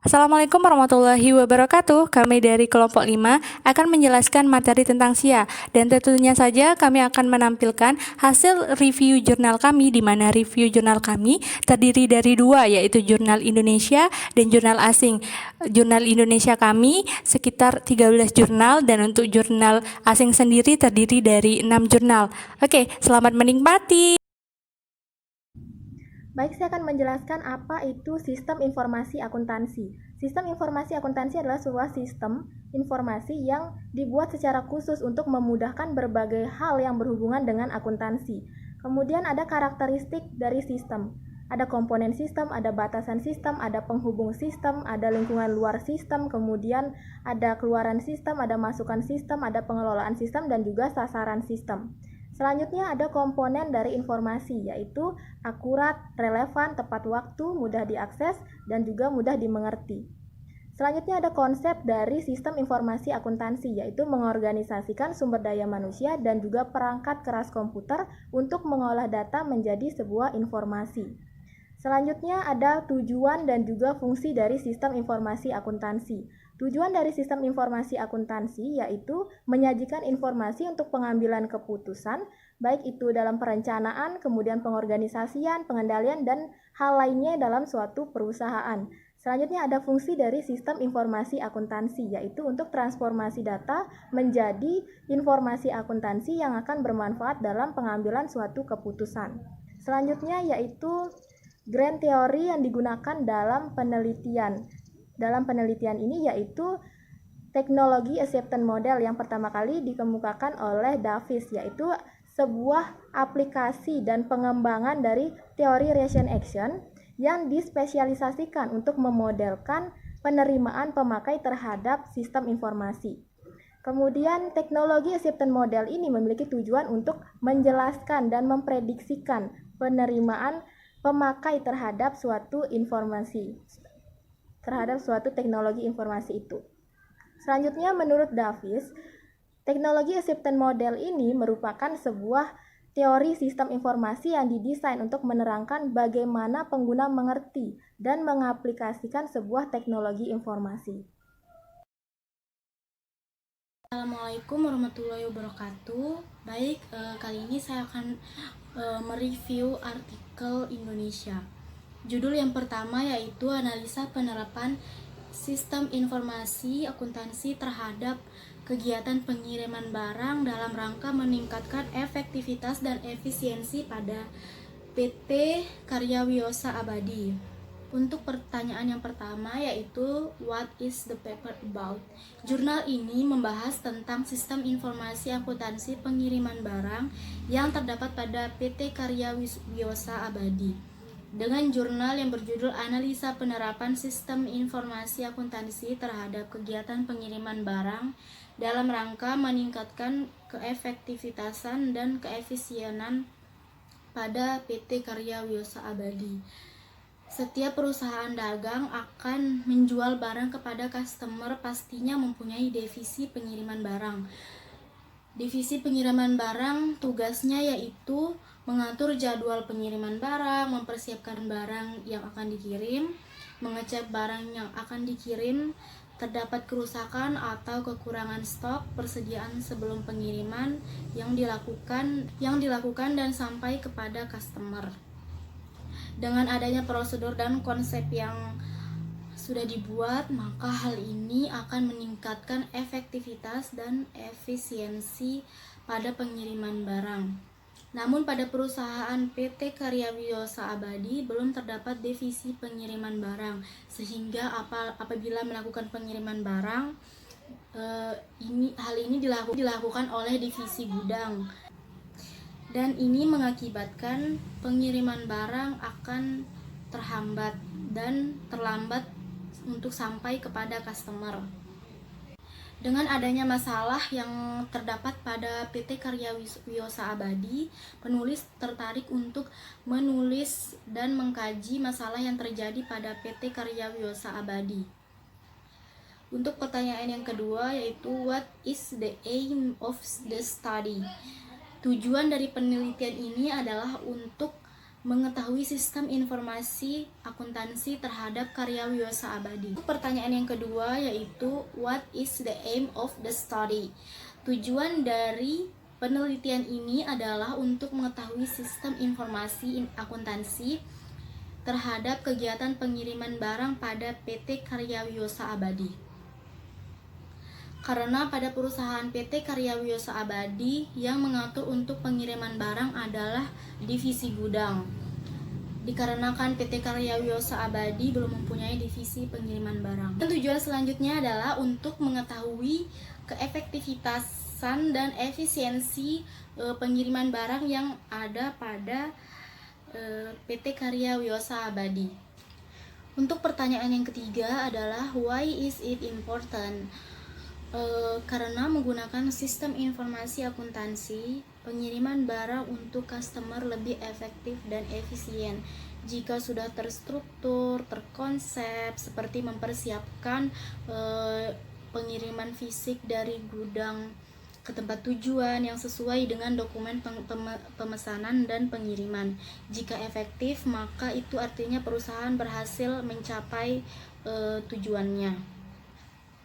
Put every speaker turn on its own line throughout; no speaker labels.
Assalamualaikum warahmatullahi wabarakatuh. Kami dari kelompok 5 akan menjelaskan materi tentang SIA dan tentunya saja kami akan menampilkan hasil review jurnal kami, di mana review jurnal kami terdiri dari dua, yaitu jurnal Indonesia dan jurnal asing. Jurnal Indonesia kami sekitar 13 jurnal dan untuk jurnal asing sendiri terdiri dari 6 jurnal. Oke, selamat menikmati.
Baik, saya akan menjelaskan apa itu sistem informasi akuntansi. Sistem informasi akuntansi adalah sebuah sistem informasi yang dibuat secara khusus untuk memudahkan berbagai hal yang berhubungan dengan akuntansi. Kemudian ada karakteristik dari sistem. Ada komponen sistem, ada batasan sistem, ada penghubung sistem, ada lingkungan luar sistem, kemudian ada keluaran sistem, ada masukan sistem, ada pengelolaan sistem, dan juga sasaran sistem. Selanjutnya ada komponen dari informasi, yaitu akurat, relevan, tepat waktu, mudah diakses, dan juga mudah dimengerti. Selanjutnya ada konsep dari sistem informasi akuntansi, yaitu mengorganisasikan sumber daya manusia dan juga perangkat keras komputer untuk mengolah data menjadi sebuah informasi. Selanjutnya ada tujuan dan juga fungsi dari sistem informasi akuntansi. Tujuan dari sistem informasi akuntansi yaitu menyajikan informasi untuk pengambilan keputusan, baik itu dalam perencanaan, kemudian pengorganisasian, pengendalian, dan hal lainnya dalam suatu perusahaan. Selanjutnya ada fungsi dari sistem informasi akuntansi, yaitu untuk transformasi data menjadi informasi akuntansi yang akan bermanfaat dalam pengambilan suatu keputusan. Selanjutnya yaitu grand teori yang digunakan dalam penelitian. Dalam penelitian ini yaitu teknologi acceptance model yang pertama kali dikemukakan oleh Davis, yaitu sebuah aplikasi dan pengembangan dari teori relation action yang dispesialisasikan untuk memodelkan penerimaan pemakai terhadap sistem informasi. Kemudian teknologi acceptance model ini memiliki tujuan untuk menjelaskan dan memprediksikan penerimaan pemakai terhadap suatu informasi, terhadap suatu teknologi informasi itu. Selanjutnya, menurut Davis, teknologi acceptance model ini merupakan sebuah teori sistem informasi yang didesain untuk menerangkan bagaimana pengguna mengerti dan mengaplikasikan sebuah teknologi informasi.
Assalamualaikum warahmatullahi wabarakatuh. Baik, kali ini saya akan mereview artikel Indonesia. Judul yang pertama yaitu analisa penerapan sistem informasi akuntansi terhadap kegiatan pengiriman barang dalam rangka meningkatkan efektivitas dan efisiensi pada PT Karya Wiosa Abadi. Untuk pertanyaan yang pertama yaitu what is the paper about? Jurnal ini membahas tentang sistem informasi akuntansi pengiriman barang yang terdapat pada PT Karya Wiosa Abadi. Dengan jurnal yang berjudul Analisa Penerapan Sistem Informasi Akuntansi terhadap Kegiatan Pengiriman Barang dalam rangka meningkatkan keefektivitasan dan keefisienan pada PT Karya Wiosa Abadi. Setiap perusahaan dagang akan menjual barang kepada customer pastinya mempunyai divisi pengiriman barang. Divisi pengiriman barang tugasnya yaitu mengatur jadwal pengiriman barang, mempersiapkan barang yang akan dikirim, mengecek barang yang akan dikirim, terdapat kerusakan atau kekurangan stok, persediaan sebelum pengiriman yang dilakukan dan sampai kepada customer. Dengan adanya prosedur dan konsep yang sudah dibuat, maka hal ini akan meningkatkan efektivitas dan efisiensi pada pengiriman barang. Namun pada perusahaan PT Karya Wiosa Abadi belum terdapat divisi pengiriman barang, sehingga apabila melakukan pengiriman barang, hal ini dilakukan oleh divisi gudang. Dan ini mengakibatkan pengiriman barang akan terhambat dan terlambat untuk sampai kepada customer. Dengan adanya masalah yang terdapat pada PT Karya Wiosa Abadi, penulis tertarik untuk menulis dan mengkaji masalah yang terjadi pada PT Karya Wiosa Abadi. Untuk pertanyaan yang kedua yaitu what is the aim of the study? Tujuan dari penelitian ini adalah untuk mengetahui sistem informasi akuntansi terhadap karya Wiosa Abadi. Pertanyaan yang kedua yaitu what is the aim of the study? Tujuan dari penelitian ini adalah untuk mengetahui sistem informasi akuntansi terhadap kegiatan pengiriman barang pada PT Karya Wiosa Abadi. Karena pada perusahaan PT Karya Wiosa Abadi yang mengatur untuk pengiriman barang adalah divisi gudang. Dikarenakan PT Karya Wiosa Abadi belum mempunyai divisi pengiriman barang. Dan tujuan selanjutnya adalah untuk mengetahui keefektivitasan dan efisiensi pengiriman barang yang ada pada PT Karya Wiosa Abadi. Untuk pertanyaan yang ketiga adalah why is it important? Karena menggunakan sistem informasi akuntansi, pengiriman barang untuk customer lebih efektif dan efisien jika sudah terstruktur, terkonsep, seperti mempersiapkan pengiriman fisik dari gudang ke tempat tujuan yang sesuai dengan dokumen pemesanan dan pengiriman. Jika efektif, maka itu artinya perusahaan berhasil mencapai tujuannya.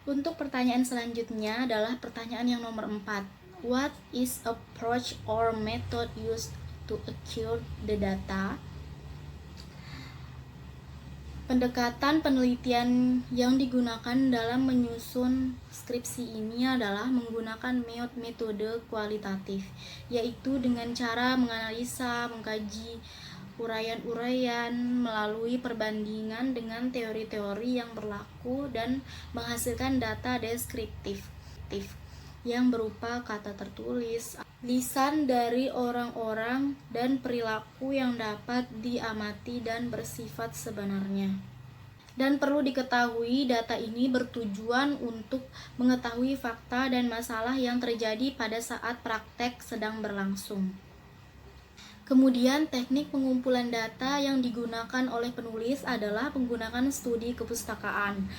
Untuk pertanyaan selanjutnya adalah pertanyaan yang nomor 4. What is approach or method used to acquire the data? Pendekatan penelitian yang digunakan dalam menyusun skripsi ini adalah menggunakan metode kualitatif, yaitu dengan cara menganalisa, mengkaji uraian-uraian melalui perbandingan dengan teori-teori yang berlaku dan menghasilkan data deskriptif yang berupa kata tertulis, lisan dari orang-orang, dan perilaku yang dapat diamati dan bersifat sebenarnya. Dan perlu diketahui, data ini bertujuan untuk mengetahui fakta dan masalah yang terjadi pada saat praktek sedang berlangsung. Kemudian teknik pengumpulan data yang digunakan oleh penulis adalah menggunakan studi kepustakaan,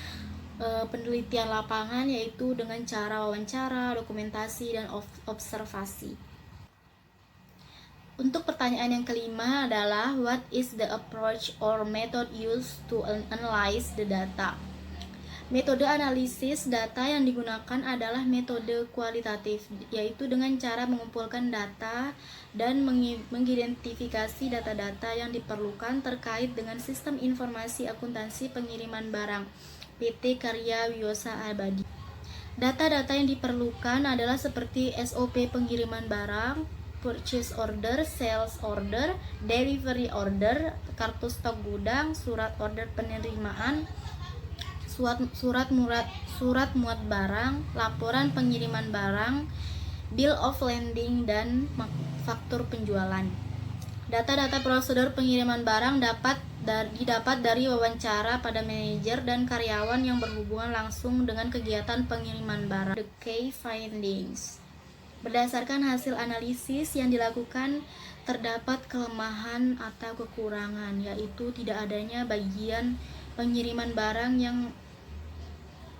penelitian lapangan, yaitu dengan cara wawancara, dokumentasi, dan observasi. Untuk pertanyaan yang kelima adalah what is the approach or method used to analyze the data? Metode analisis data yang digunakan adalah metode kualitatif, yaitu dengan cara mengumpulkan data dan mengidentifikasi data-data yang diperlukan terkait dengan sistem informasi akuntansi pengiriman barang PT Karya Wiosa Abadi. Data-data yang diperlukan adalah seperti SOP pengiriman barang, purchase order, sales order, delivery order, kartu stok gudang, surat order penerimaan, surat muat barang, laporan pengiriman barang, bill of lading, dan faktur penjualan. Data-data prosedur pengiriman barang didapat dari wawancara pada manajer dan karyawan yang berhubungan langsung dengan kegiatan pengiriman barang. The key findings. Berdasarkan hasil analisis yang dilakukan, terdapat kelemahan atau kekurangan, yaitu tidak adanya bagian pengiriman barang yang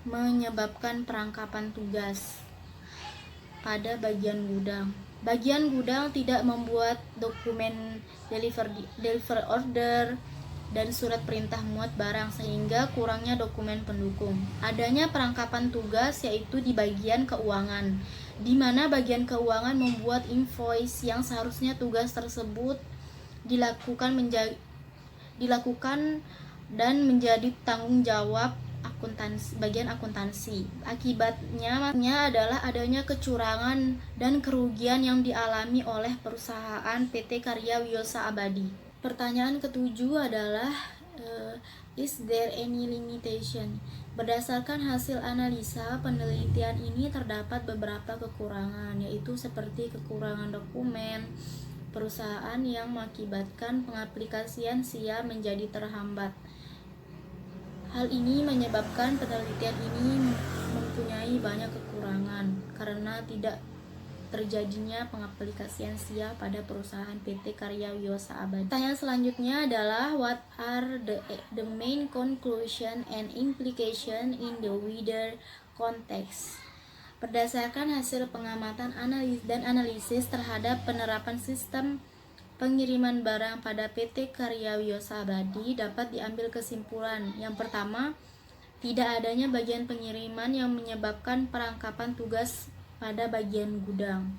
menyebabkan perangkapan tugas pada bagian gudang. Bagian gudang tidak membuat dokumen deliver order dan surat perintah muat barang, sehingga kurangnya dokumen pendukung. Adanya perangkapan tugas yaitu di bagian keuangan, di mana bagian keuangan membuat invoice yang seharusnya tugas tersebut dilakukan dan menjadi tanggung jawab bagian akuntansi. Akibatnya adalah adanya kecurangan dan kerugian yang dialami oleh perusahaan PT Karya Wiosa Abadi. Pertanyaan ketujuh adalah is there any limitation? Berdasarkan hasil analisa penelitian ini terdapat beberapa kekurangan, yaitu seperti kekurangan dokumen perusahaan yang mengakibatkan pengaplikasian SIA menjadi terhambat. Hal ini menyebabkan penelitian ini mempunyai banyak kekurangan karena tidak terjadinya pengaplikasian SIA pada perusahaan PT Karya Wiosa Abadi. Pertanyaan selanjutnya adalah what are the main conclusion and implication in the wider context? Berdasarkan hasil pengamatan analisis terhadap penerapan sistem pengiriman barang pada PT Karya Wiosa Abadi dapat diambil kesimpulan. Yang pertama, tidak adanya bagian pengiriman yang menyebabkan perangkapan tugas pada bagian gudang.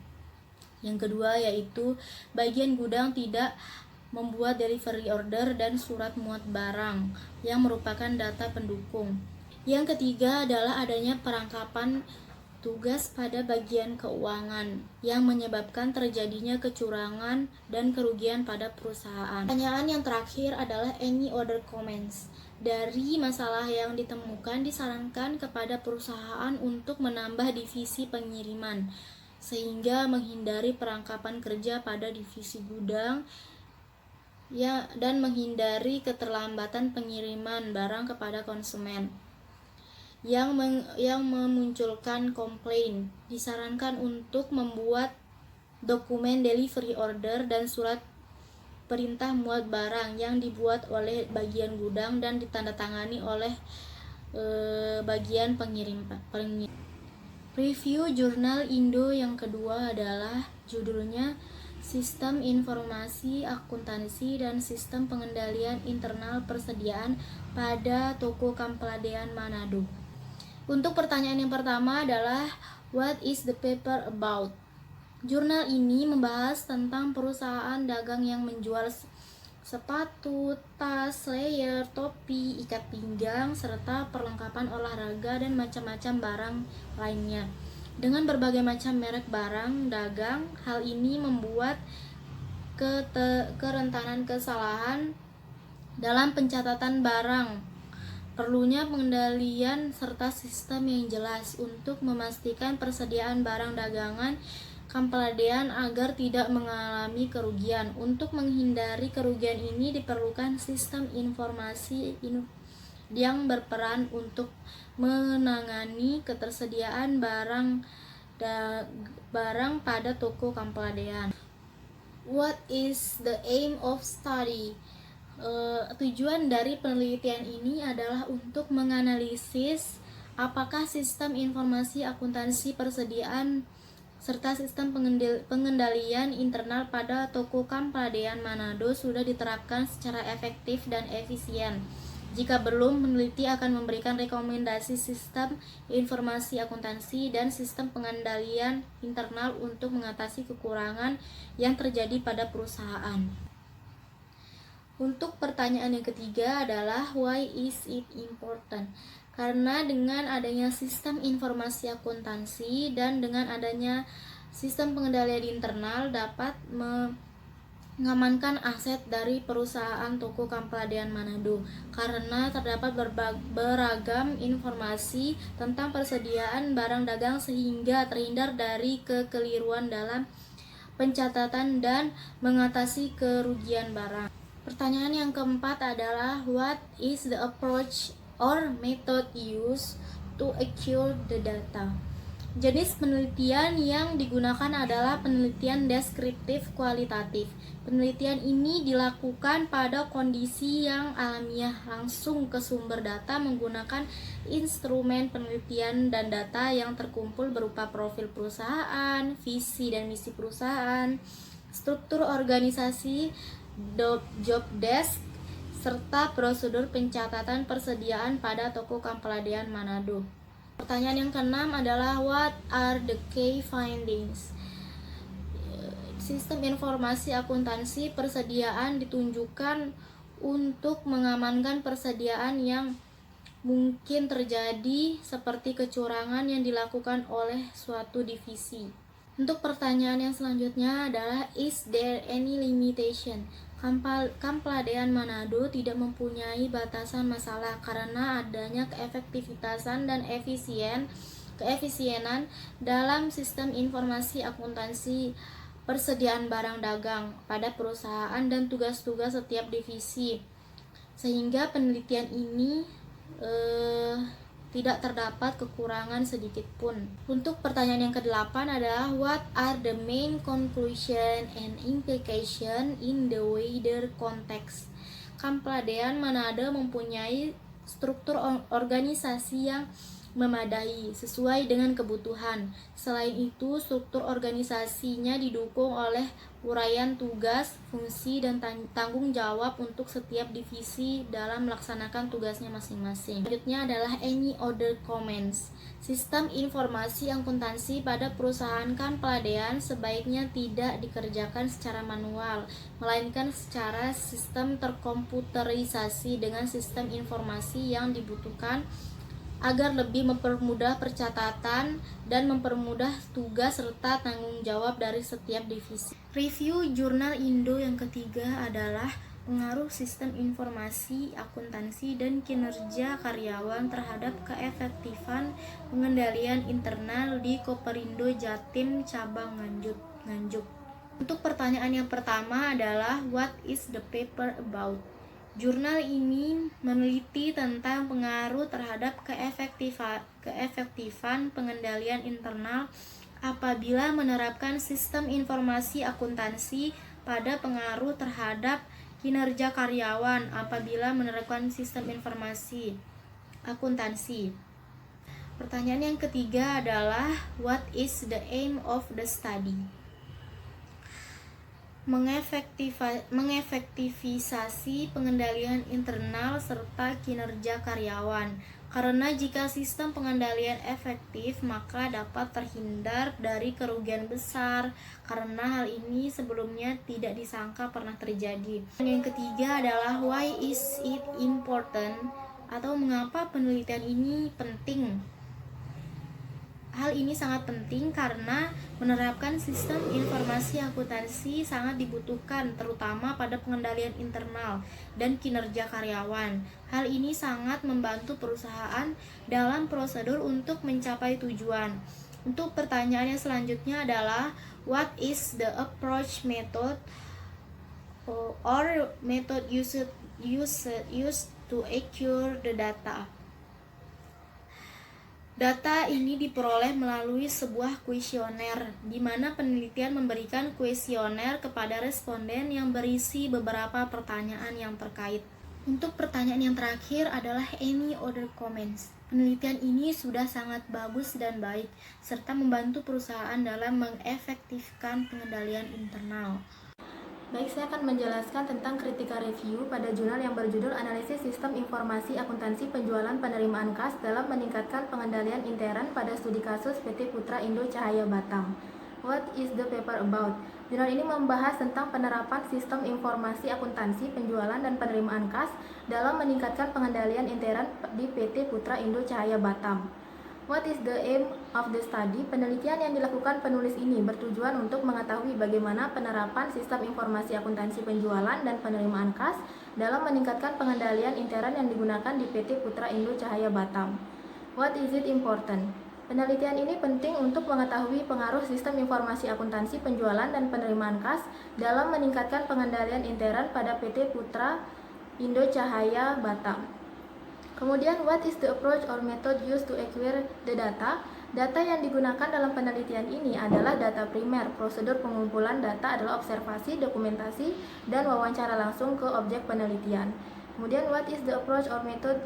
Yang kedua yaitu bagian gudang tidak membuat delivery order dan surat muat barang yang merupakan data pendukung. Yang ketiga adalah adanya perangkapan tugas pada bagian keuangan yang menyebabkan terjadinya kecurangan dan kerugian pada perusahaan. Pertanyaan yang terakhir adalah any other comments. Dari masalah yang ditemukan, disarankan kepada perusahaan untuk menambah divisi pengiriman sehingga menghindari perangkapan kerja pada divisi gudang dan menghindari keterlambatan pengiriman barang kepada konsumen yang memunculkan komplain. Disarankan untuk membuat dokumen delivery order dan surat perintah muat barang yang dibuat oleh bagian gudang dan ditandatangani oleh bagian pengirim. Review jurnal Indo yang kedua adalah judulnya Sistem Informasi Akuntansi dan Sistem Pengendalian Internal Persediaan pada Toko Kampeladean Manado. Untuk pertanyaan yang pertama adalah what is the paper about? Jurnal ini membahas tentang perusahaan dagang yang menjual sepatu, tas, layer, topi, ikat pinggang, serta perlengkapan olahraga dan macam-macam barang lainnya. Dengan berbagai macam merek barang dagang, hal ini membuat kerentanan kesalahan dalam pencatatan barang. Perlunya pengendalian serta sistem yang jelas untuk memastikan persediaan barang dagangan Kampeladean agar tidak mengalami kerugian. Untuk menghindari kerugian ini diperlukan sistem informasi yang berperan untuk menangani ketersediaan barang pada toko Kampeladean. What is the aim of study? Tujuan dari penelitian ini adalah untuk menganalisis apakah sistem informasi akuntansi persediaan serta sistem pengendalian internal pada toko Kampeladean Manado sudah diterapkan secara efektif dan efisien. Jika belum, peneliti akan memberikan rekomendasi sistem informasi akuntansi dan sistem pengendalian internal untuk mengatasi kekurangan yang terjadi pada perusahaan. Untuk pertanyaan yang ketiga adalah why is it important? Karena dengan adanya sistem informasi akuntansi dan dengan adanya sistem pengendalian internal dapat mengamankan aset dari perusahaan toko Kampeladean Manado karena terdapat beragam informasi tentang persediaan barang dagang sehingga terhindar dari kekeliruan dalam pencatatan dan mengatasi kerugian barang. Pertanyaan yang keempat adalah what is the approach or method used to acquire the data? Jenis penelitian yang digunakan adalah penelitian deskriptif kualitatif. Penelitian ini dilakukan pada kondisi yang alamiah langsung ke sumber data menggunakan instrumen penelitian dan data yang terkumpul berupa profil perusahaan, visi dan misi perusahaan, struktur organisasi, job desk, serta prosedur pencatatan persediaan pada toko Kampeladean Manado. Pertanyaan yang keenam adalah what are the key findings? Sistem informasi akuntansi persediaan ditunjukkan untuk mengamankan persediaan yang mungkin terjadi seperti kecurangan yang dilakukan oleh suatu divisi. Untuk pertanyaan yang selanjutnya adalah is there any limitation? Kampeladean Manado tidak mempunyai batasan masalah karena adanya keefektivitasan dan keefisienan dalam sistem informasi akuntansi persediaan barang dagang pada perusahaan dan tugas-tugas setiap divisi, sehingga penelitian ini tidak terdapat kekurangan sedikit pun. Untuk pertanyaan yang ke-8 adalah what are the main conclusion and implication in the wider context? Kampeladean Manado mempunyai struktur organisasi yang memadai sesuai dengan kebutuhan. Selain itu, struktur organisasinya didukung oleh uraian tugas, fungsi, dan tanggung jawab untuk setiap divisi dalam melaksanakan tugasnya masing-masing. Selanjutnya adalah any other comments. Sistem informasi akuntansi pada perusahaan peladaian sebaiknya tidak dikerjakan secara manual, melainkan secara sistem terkomputerisasi dengan sistem informasi yang dibutuhkan agar lebih mempermudah percatatan dan mempermudah tugas serta tanggung jawab dari setiap divisi. Review Jurnal Indo yang ketiga adalah pengaruh sistem informasi akuntansi dan kinerja karyawan terhadap keefektifan pengendalian internal di Koperindo Jatim Cabang Nganjuk. Untuk pertanyaan yang pertama adalah what is the paper about? Jurnal ini meneliti tentang pengaruh terhadap keefektifan pengendalian internal apabila menerapkan sistem informasi akuntansi pada pengaruh terhadap kinerja karyawan apabila menerapkan sistem informasi akuntansi. Pertanyaan yang ketiga adalah what is the aim of the study? Mengefektivisasi pengendalian internal serta kinerja karyawan. Karena jika sistem pengendalian efektif, maka dapat terhindar dari kerugian besar, karena hal ini sebelumnya tidak disangka pernah terjadi. Yang ketiga adalah why is it important, atau mengapa penelitian ini penting. Hal ini sangat penting karena menerapkan sistem informasi akuntansi sangat dibutuhkan, terutama pada pengendalian internal dan kinerja karyawan. Hal ini sangat membantu perusahaan dalam prosedur untuk mencapai tujuan. Untuk pertanyaan yang selanjutnya adalah what is the approach method or method used to acquire the data? Data ini diperoleh melalui sebuah kuesioner, di mana penelitian memberikan kuesioner kepada responden yang berisi beberapa pertanyaan yang terkait. Untuk pertanyaan yang terakhir adalah any other comments. Penelitian ini sudah sangat bagus dan baik, serta membantu perusahaan dalam mengefektifkan pengendalian internal.
Baik, saya akan menjelaskan tentang kritika review pada jurnal yang berjudul Analisis Sistem Informasi Akuntansi Penjualan Penerimaan Kas dalam Meningkatkan Pengendalian Intern pada Studi Kasus PT Putra Indo Cahaya Batam. What is the paper about? Jurnal ini membahas tentang penerapan sistem informasi akuntansi penjualan dan penerimaan kas dalam meningkatkan pengendalian intern di PT Putra Indo Cahaya Batam. What is the aim of the study? Penelitian yang dilakukan penulis ini bertujuan untuk mengetahui bagaimana penerapan sistem informasi akuntansi penjualan dan penerimaan kas dalam meningkatkan pengendalian intern yang digunakan di PT Putra Indo Cahaya Batam. What is it important? Penelitian ini penting untuk mengetahui pengaruh sistem informasi akuntansi penjualan dan penerimaan kas dalam meningkatkan pengendalian intern pada PT Putra Indo Cahaya Batam. Kemudian, what is the approach or method used to acquire the data? Data yang digunakan dalam penelitian ini adalah data primer. Prosedur pengumpulan data adalah observasi, dokumentasi, dan wawancara langsung ke objek penelitian. Kemudian, what is the approach or method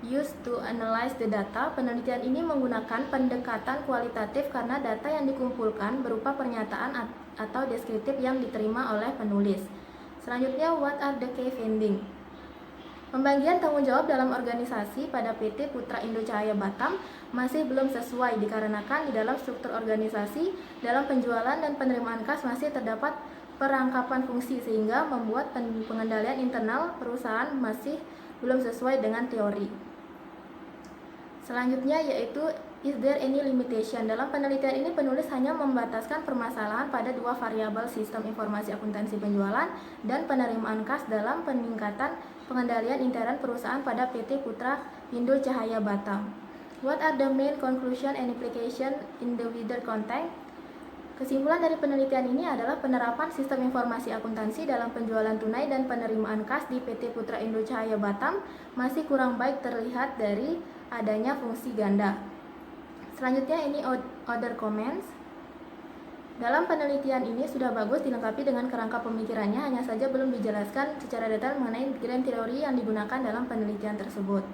used to analyze the data? Penelitian ini menggunakan pendekatan kualitatif karena data yang dikumpulkan berupa pernyataan atau deskriptif yang diterima oleh penulis. Selanjutnya, what are the key findings? Pembagian tanggung jawab dalam organisasi pada PT Putra Indo Cahaya Batam masih belum sesuai dikarenakan di dalam struktur organisasi dalam penjualan dan penerimaan kas masih terdapat perangkapan fungsi sehingga membuat pengendalian internal perusahaan masih belum sesuai dengan teori. Selanjutnya yaitu is there any limitation? Dalam penelitian ini penulis hanya membataskan permasalahan pada dua variabel sistem informasi akuntansi penjualan dan penerimaan kas dalam peningkatan pengendalian intern perusahaan pada PT Putra Indo Cahaya Batam. What are the main conclusion and implication in the wider context? Kesimpulan dari penelitian ini adalah penerapan sistem informasi akuntansi dalam penjualan tunai dan penerimaan kas di PT Putra Indo Cahaya Batam masih kurang baik terlihat dari adanya fungsi ganda. Selanjutnya ini other comments. Dalam penelitian ini sudah bagus dilengkapi dengan kerangka pemikirannya, hanya saja belum dijelaskan secara detail mengenai grand teori yang digunakan dalam penelitian tersebut.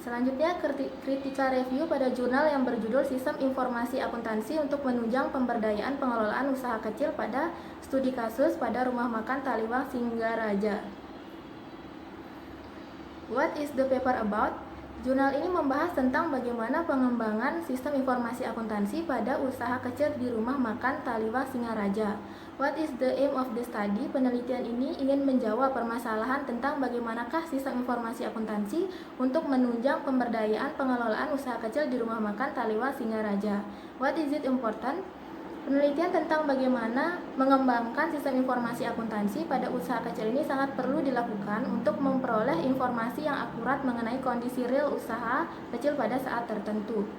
Selanjutnya, critical review pada jurnal yang berjudul Sistem Informasi Akuntansi untuk menunjang pemberdayaan pengelolaan usaha kecil pada studi kasus pada Rumah Makan Taliwang Singaraja. What is the paper about? Jurnal ini membahas tentang bagaimana pengembangan sistem informasi akuntansi pada usaha kecil di Rumah Makan Taliwang Singaraja. What is the aim of the study? Penelitian ini ingin menjawab permasalahan tentang bagaimanakah sistem informasi akuntansi untuk menunjang pemberdayaan pengelolaan usaha kecil di Rumah Makan Taliwang Singaraja. What is it important? Penelitian tentang bagaimana mengembangkan sistem informasi akuntansi pada usaha kecil ini sangat perlu dilakukan untuk memperoleh informasi yang akurat mengenai kondisi real usaha kecil pada saat tertentu.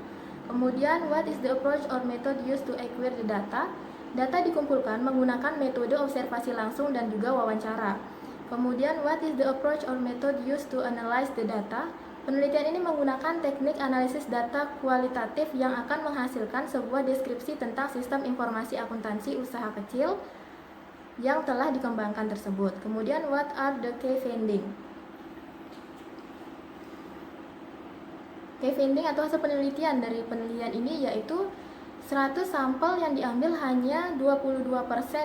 Kemudian, what is the approach or method used to acquire the data? Data dikumpulkan menggunakan metode observasi langsung dan juga wawancara. Kemudian, what is the approach or method used to analyze the data? Penelitian ini menggunakan teknik analisis data kualitatif yang akan menghasilkan sebuah deskripsi tentang sistem informasi akuntansi usaha kecil yang telah dikembangkan tersebut. Kemudian, what are the key findings? Key finding atau hasil penelitian dari penelitian ini yaitu 100 sampel yang diambil hanya 22%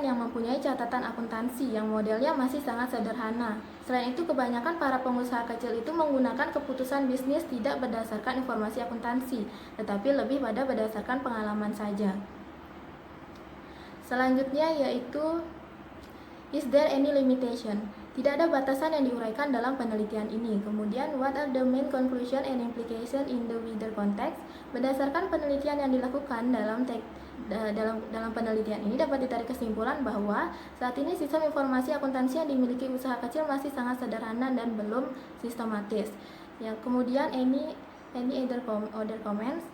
yang mempunyai catatan akuntansi yang modelnya masih sangat sederhana. Selain itu, kebanyakan para pengusaha kecil itu menggunakan keputusan bisnis tidak berdasarkan informasi akuntansi, tetapi lebih pada berdasarkan pengalaman saja. Selanjutnya yaitu, is there any limitation? Tidak ada batasan yang diuraikan dalam penelitian ini. Kemudian, what are the main conclusion and implication in the wider context? Berdasarkan penelitian yang dilakukan dalam penelitian ini dapat ditarik kesimpulan bahwa saat ini sistem informasi akuntansi yang dimiliki usaha kecil masih sangat sederhana dan belum sistematis. Ya, kemudian any other comments?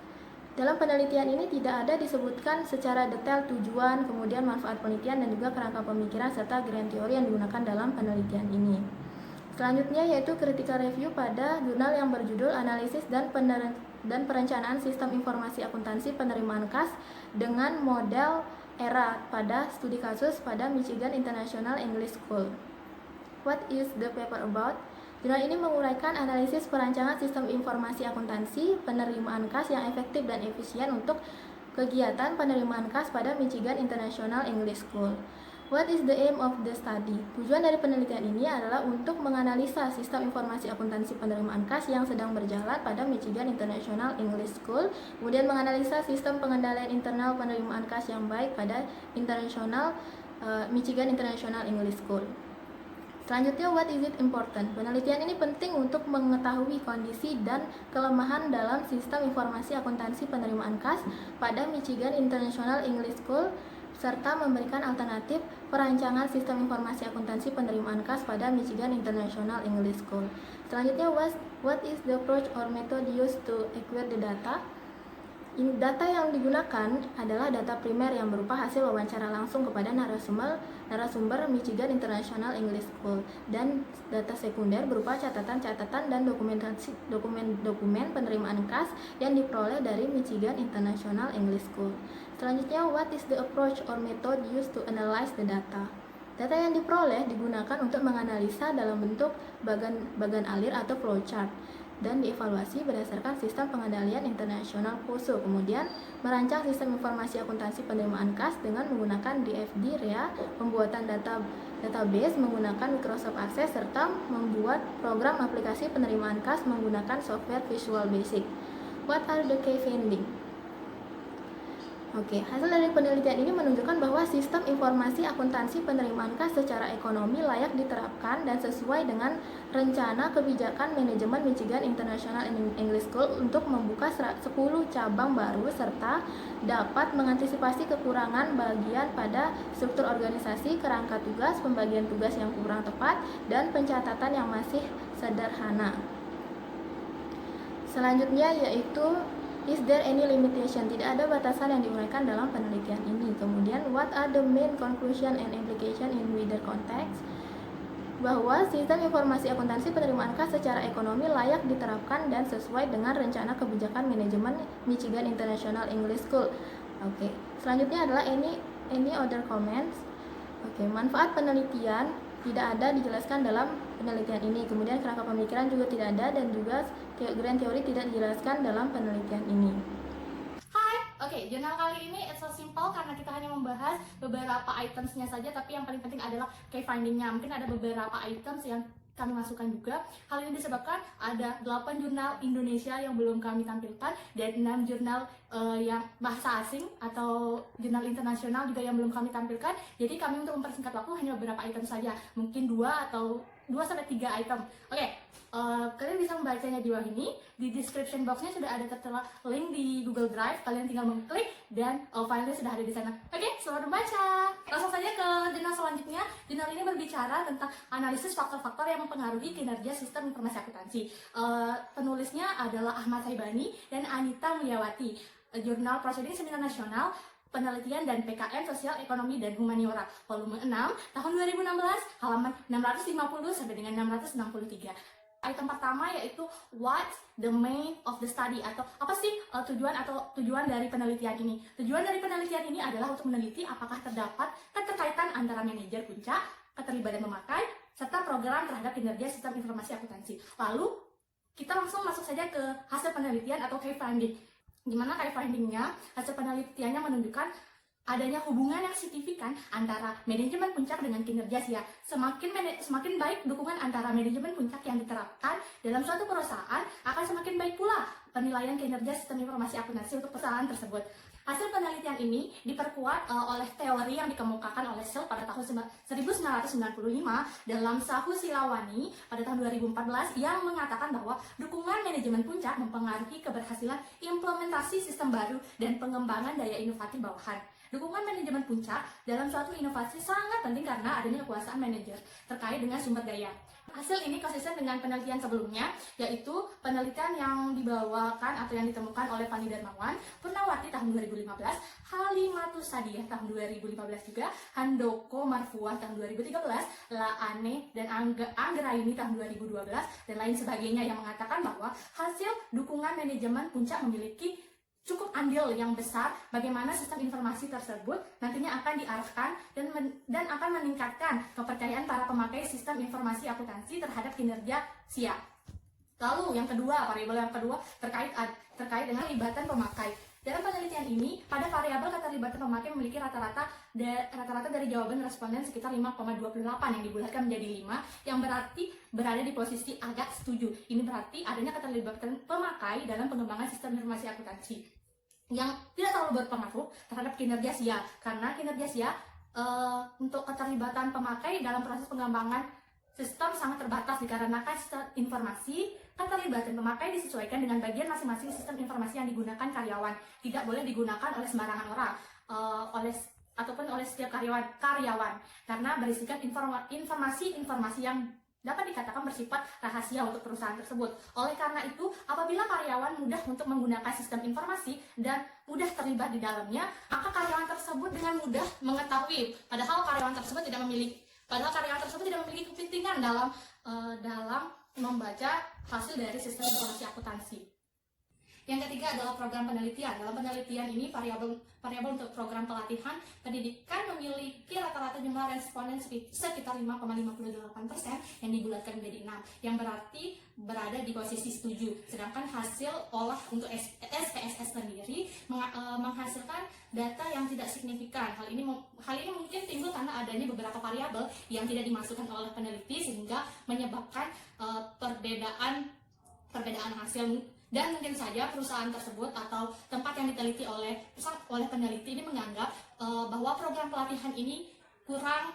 Dalam penelitian ini tidak ada disebutkan secara detail tujuan, kemudian manfaat penelitian dan juga kerangka pemikiran serta grand teori yang digunakan dalam penelitian ini. Selanjutnya yaitu critical review pada jurnal yang berjudul Analisis dan Perencanaan Sistem Informasi Akuntansi Penerimaan Kas dengan Model ERA pada studi kasus pada Michigan International English School. What is the paper about? Jurnal ini menguraikan analisis perancangan sistem informasi akuntansi penerimaan kas yang efektif dan efisien untuk kegiatan penerimaan kas pada Michigan International English School. What is the aim of the study? Tujuan dari penelitian ini adalah untuk menganalisa sistem informasi akuntansi penerimaan kas yang sedang berjalan pada Michigan International English School, kemudian menganalisa sistem pengendalian internal penerimaan kas yang baik pada Michigan International English School. Selanjutnya, what is it important? Penelitian ini penting untuk mengetahui kondisi dan kelemahan dalam sistem informasi akuntansi penerimaan kas pada Michigan International English School serta memberikan alternatif perancangan sistem informasi akuntansi penerimaan kas pada Michigan International English School. Selanjutnya, what is the approach or method used to acquire the data? Data yang digunakan adalah data primer yang berupa hasil wawancara langsung kepada narasumber Michigan International English School dan data sekunder berupa catatan-catatan dan dokumen penerimaan kas yang diperoleh dari Michigan International English School. Selanjutnya, what is the approach or method used to analyze the data? Data yang diperoleh digunakan untuk menganalisa dalam bentuk bagan alir atau flowchart dan dievaluasi berdasarkan sistem pengendalian internasional POSO. Kemudian merancang sistem informasi akuntansi penerimaan kas dengan menggunakan DFD, REA, pembuatan database menggunakan Microsoft Access, serta membuat program aplikasi penerimaan kas menggunakan software Visual Basic. What are the key findings? Hasil dari penelitian ini menunjukkan bahwa sistem informasi akuntansi penerimaan kas secara ekonomi layak diterapkan dan sesuai dengan rencana kebijakan manajemen Michigan International English School untuk membuka 10 cabang baru serta dapat mengantisipasi kekurangan bagian pada struktur organisasi, kerangka tugas, pembagian tugas yang kurang tepat, dan pencatatan yang masih sederhana. Selanjutnya yaitu is there any limitation? Tidak ada batasan yang diuraikan dalam penelitian ini. Kemudian, what are the main conclusion and implication in wider context? Bahwa sistem informasi akuntansi penerimaan kas secara ekonomi layak diterapkan dan sesuai dengan rencana kebijakan manajemen Michigan International English School. Selanjutnya adalah any other comments? Manfaat penelitian tidak ada dijelaskan dalam penelitian ini. Kemudian kerangka pemikiran juga tidak ada, dan juga grand teori tidak dijelaskan dalam penelitian ini.
Oke, jurnal kali ini it's so simple karena kita hanya membahas beberapa itemsnya saja, tapi yang paling penting adalah key findingnya. Mungkin ada beberapa items yang kami masukkan juga. Hal ini disebabkan ada 8 jurnal Indonesia yang belum kami tampilkan, dan 6 jurnal yang bahasa asing atau jurnal internasional juga yang belum kami tampilkan. Jadi kami untuk mempersingkat waktu hanya beberapa item saja, mungkin 2 sampai 3 item. Oke, kalian bisa membacanya di bawah ini. Di description boxnya sudah ada tertera link di Google Drive. Kalian tinggal mengklik dan filenya sudah ada di sana. Oke, selamat membaca. Langsung saja ke jurnal selanjutnya. Jurnal ini berbicara tentang analisis faktor-faktor yang mempengaruhi kinerja sistem informasi akuntansi. Penulisnya adalah Ahmad Saibani dan Anita Mulyawati. Jurnal Proceeding Seminar Nasional Penelitian dan PKN Sosial Ekonomi dan Humaniora, volume 6, tahun 2016, halaman 650 sampai dengan 663. Item pertama yaitu what the main of the study, atau apa sih tujuan dari penelitian ini. Tujuan dari penelitian ini adalah untuk meneliti apakah terdapat keterkaitan antara manajer puncak, keterlibatan pemakai, serta program terhadap kinerja sistem informasi akuntansi. Lalu kita langsung masuk saja ke hasil penelitian atau key finding. Gimana key findingnya? Hasil penelitiannya menunjukkan adanya hubungan yang signifikan antara manajemen puncak dengan kinerja SIA. Semakin baik dukungan antara manajemen puncak yang diterapkan dalam suatu perusahaan, akan semakin baik pula penilaian kinerja sistem informasi akuntansi untuk perusahaan tersebut. Hasil penelitian ini diperkuat oleh teori yang dikemukakan oleh Shell pada tahun 1995 dalam Sahu Silawani pada tahun 2014 yang mengatakan bahwa dukungan manajemen puncak mempengaruhi keberhasilan implementasi sistem baru dan pengembangan daya inovatif bawahan. Dukungan manajemen puncak dalam suatu inovasi sangat penting karena adanya kekuasaan manajer terkait dengan sumber daya. Hasil ini konsisten dengan penelitian sebelumnya, yaitu penelitian yang dibawakan atau yang ditemukan oleh Pani Darmawan, Purnawati tahun 2015, Halimatus Sadiah tahun 2015 juga, Handoko Marfuah tahun 2013, Laane dan Anggraini tahun 2012, dan lain sebagainya, yang mengatakan bahwa hasil dukungan manajemen puncak memiliki cukup andil yang besar bagaimana sistem informasi tersebut nantinya akan diarahkan dan akan meningkatkan kepercayaan para pemakai sistem informasi akuntansi terhadap kinerja SIA. Lalu yang kedua, variabel yang kedua terkait dengan keterlibatan pemakai. Dalam penelitian ini, pada variabel keterlibatan pemakai memiliki rata-rata dari jawaban responden sekitar 5,28 yang dibulatkan menjadi 5, yang berarti berada di posisi agak setuju. Ini berarti adanya keterlibatan pemakai dalam pengembangan sistem informasi akuntansi yang tidak terlalu berpengaruh terhadap kinerja SIA, karena kinerja SIA untuk keterlibatan pemakai dalam proses pengembangan sistem sangat terbatas dikarenakan sistem informasi keterlibatan pemakai disesuaikan dengan bagian masing-masing sistem informasi yang digunakan karyawan, tidak boleh digunakan oleh sembarangan orang ataupun oleh setiap karyawan karena berisikan informasi yang dapat dikatakan bersifat rahasia untuk perusahaan tersebut. Oleh karena itu, apabila karyawan mudah untuk menggunakan sistem informasi dan mudah terlibat di dalamnya, maka karyawan tersebut dengan mudah mengetahui, padahal karyawan tersebut tidak memiliki kepentingan dalam membaca hasil dari sistem informasi akuntansi. Yang ketiga adalah program penelitian. Dalam penelitian ini, variabel untuk program pelatihan pendidikan memiliki rata-rata jumlah responden sekitar 5,58% yang dibulatkan menjadi 6, yang berarti berada di posisi setuju. Sedangkan hasil olah untuk SPSS sendiri menghasilkan data yang tidak signifikan. Hal ini mungkin timbul karena adanya beberapa variabel yang tidak dimasukkan oleh peneliti sehingga menyebabkan perbedaan hasil. Dan mungkin saja perusahaan tersebut atau tempat yang diteliti oleh peneliti ini menganggap bahwa program pelatihan ini kurang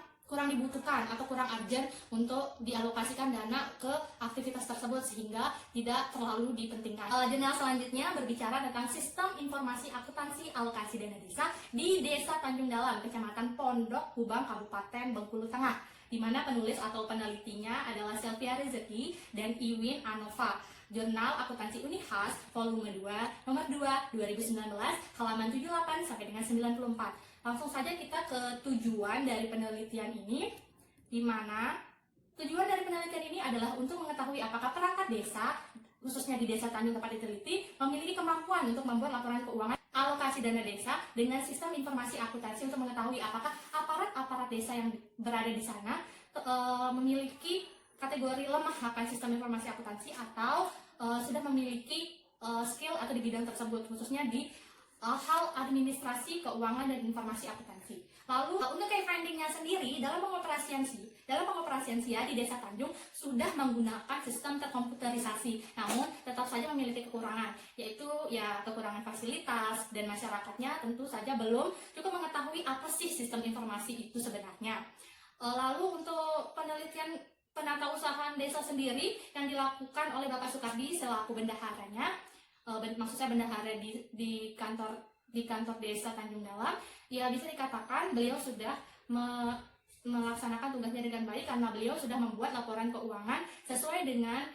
dibutuhkan atau kurang urgent untuk dialokasikan dana ke aktivitas tersebut sehingga tidak terlalu dipentingkan. Jurnal selanjutnya berbicara tentang sistem informasi akuntansi alokasi dana desa di Desa Tanjung Dalam, Kecamatan Pondok Hubang, Kabupaten Bengkulu Tengah, di mana penulis atau penelitinya adalah Selvia Rezeki dan Iwin Anova. Jurnal Akuntansi Unihas, volume 2, nomor 2, 2019, halaman 78 sampai dengan 94. Langsung saja kita ke tujuan dari penelitian ini, di mana tujuan dari penelitian ini adalah untuk mengetahui apakah perangkat desa, khususnya di desa Tanjung tempat diteliti, memiliki kemampuan untuk membuat laporan keuangan alokasi dana desa dengan sistem informasi akuntansi untuk mengetahui apakah aparat-aparat desa yang berada di sana memiliki
kategori lemah akan sistem informasi akuntansi atau sudah memiliki skill atau di bidang tersebut, khususnya di hal administrasi, keuangan, dan informasi akuntansi. Lalu untuk key finding-nya sendiri, dalam pengoperasian SIA di Desa Tanjung sudah menggunakan sistem terkomputerisasi, namun tetap saja memiliki kekurangan, yaitu ya kekurangan fasilitas, dan masyarakatnya tentu saja belum cukup mengetahui apa sih sistem informasi itu sebenarnya. Lalu untuk penelitian penata usaha desa sendiri yang dilakukan oleh Bapak Sukardi selaku bendaharanya, maksud saya bendahara di kantor desa Tanjung Dalam, ya bisa dikatakan beliau sudah melaksanakan tugasnya dengan baik karena beliau sudah membuat laporan keuangan sesuai dengan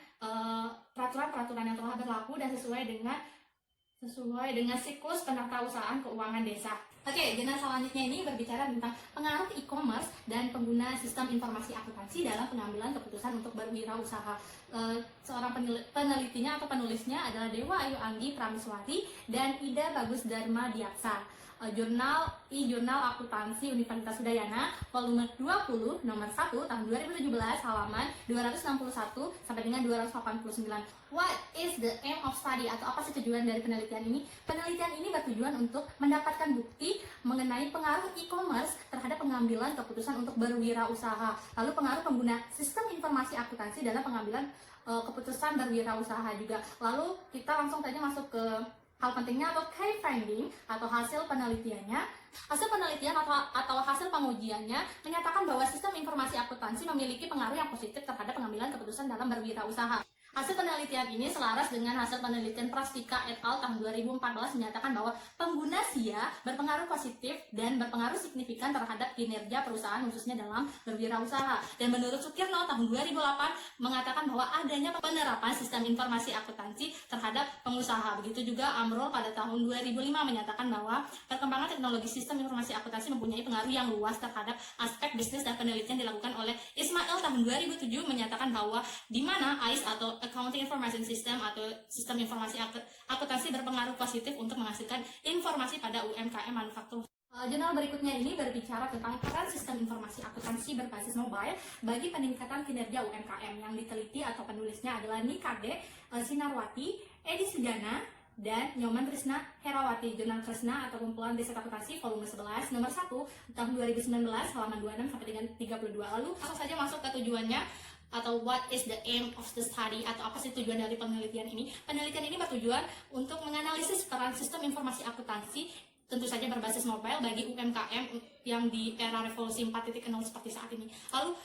peraturan-peraturan yang telah berlaku dan sesuai dengan siklus penatausahaan keuangan desa. Oke, jurnal selanjutnya ini berbicara tentang pengaruh e-commerce dan pengguna sistem informasi akuntansi dalam pengambilan keputusan untuk berwirausaha. Seorang penelitinya atau penulisnya adalah Dewa Ayu Anggi Prameswari dan Ida Bagus Dharma Diaksa. Jurnal Akuntansi Universitas Udayana volume 20 nomor 1 tahun 2017 halaman 261 sampai dengan 289. What is the aim of study, atau apa sih tujuan dari penelitian ini? Penelitian ini bertujuan untuk mendapatkan bukti mengenai pengaruh e-commerce terhadap pengambilan keputusan untuk berwirausaha, lalu pengaruh pengguna sistem informasi akuntansi dalam pengambilan keputusan berwirausaha juga. Lalu kita langsung saja masuk ke hal pentingnya atau key finding atau hasil penelitiannya. Hasil penelitian atau hasil pengujiannya menyatakan bahwa sistem informasi akuntansi memiliki pengaruh yang positif terhadap pengambilan keputusan dalam berwirausaha. Hasil penelitian ini selaras dengan hasil penelitian Prastika et al. Tahun 2014 menyatakan bahwa pengguna SIA berpengaruh positif dan berpengaruh signifikan terhadap kinerja perusahaan khususnya dalam berwirausaha. Dan menurut Sukirno tahun 2008 mengatakan bahwa adanya penerapan sistem informasi akuntansi terhadap pengusaha. Begitu juga Amrol pada tahun 2005 menyatakan bahwa perkembangan teknologi sistem informasi akuntansi mempunyai pengaruh yang luas terhadap aspek bisnis, dan penelitian dilakukan oleh Ismail tahun 2007 menyatakan bahwa di mana AIS atau Accounting Information System atau sistem informasi akuntansi berpengaruh positif untuk menghasilkan informasi pada UMKM manufaktur. Jurnal berikutnya ini berbicara tentang peran sistem informasi akuntansi berbasis mobile bagi peningkatan kinerja UMKM. Yang diteliti atau penulisnya adalah Nikade Sinarwati, Edi Sujana, dan Nyoman Trisna Herawati. Jurnal Trisna atau Kumpulan Desa Akuntansi volume 11 nomor 1 tahun 2019 halaman 26 sampai dengan 32. Lalu langsung saja masuk ke tujuannya atau what is the aim of the study, atau apa sih tujuan dari penelitian ini. Penelitian ini bertujuan untuk menganalisis peran sistem informasi akuntansi tentu saja berbasis mobile bagi UMKM yang di era revolusi 4.0 seperti saat ini. Lalu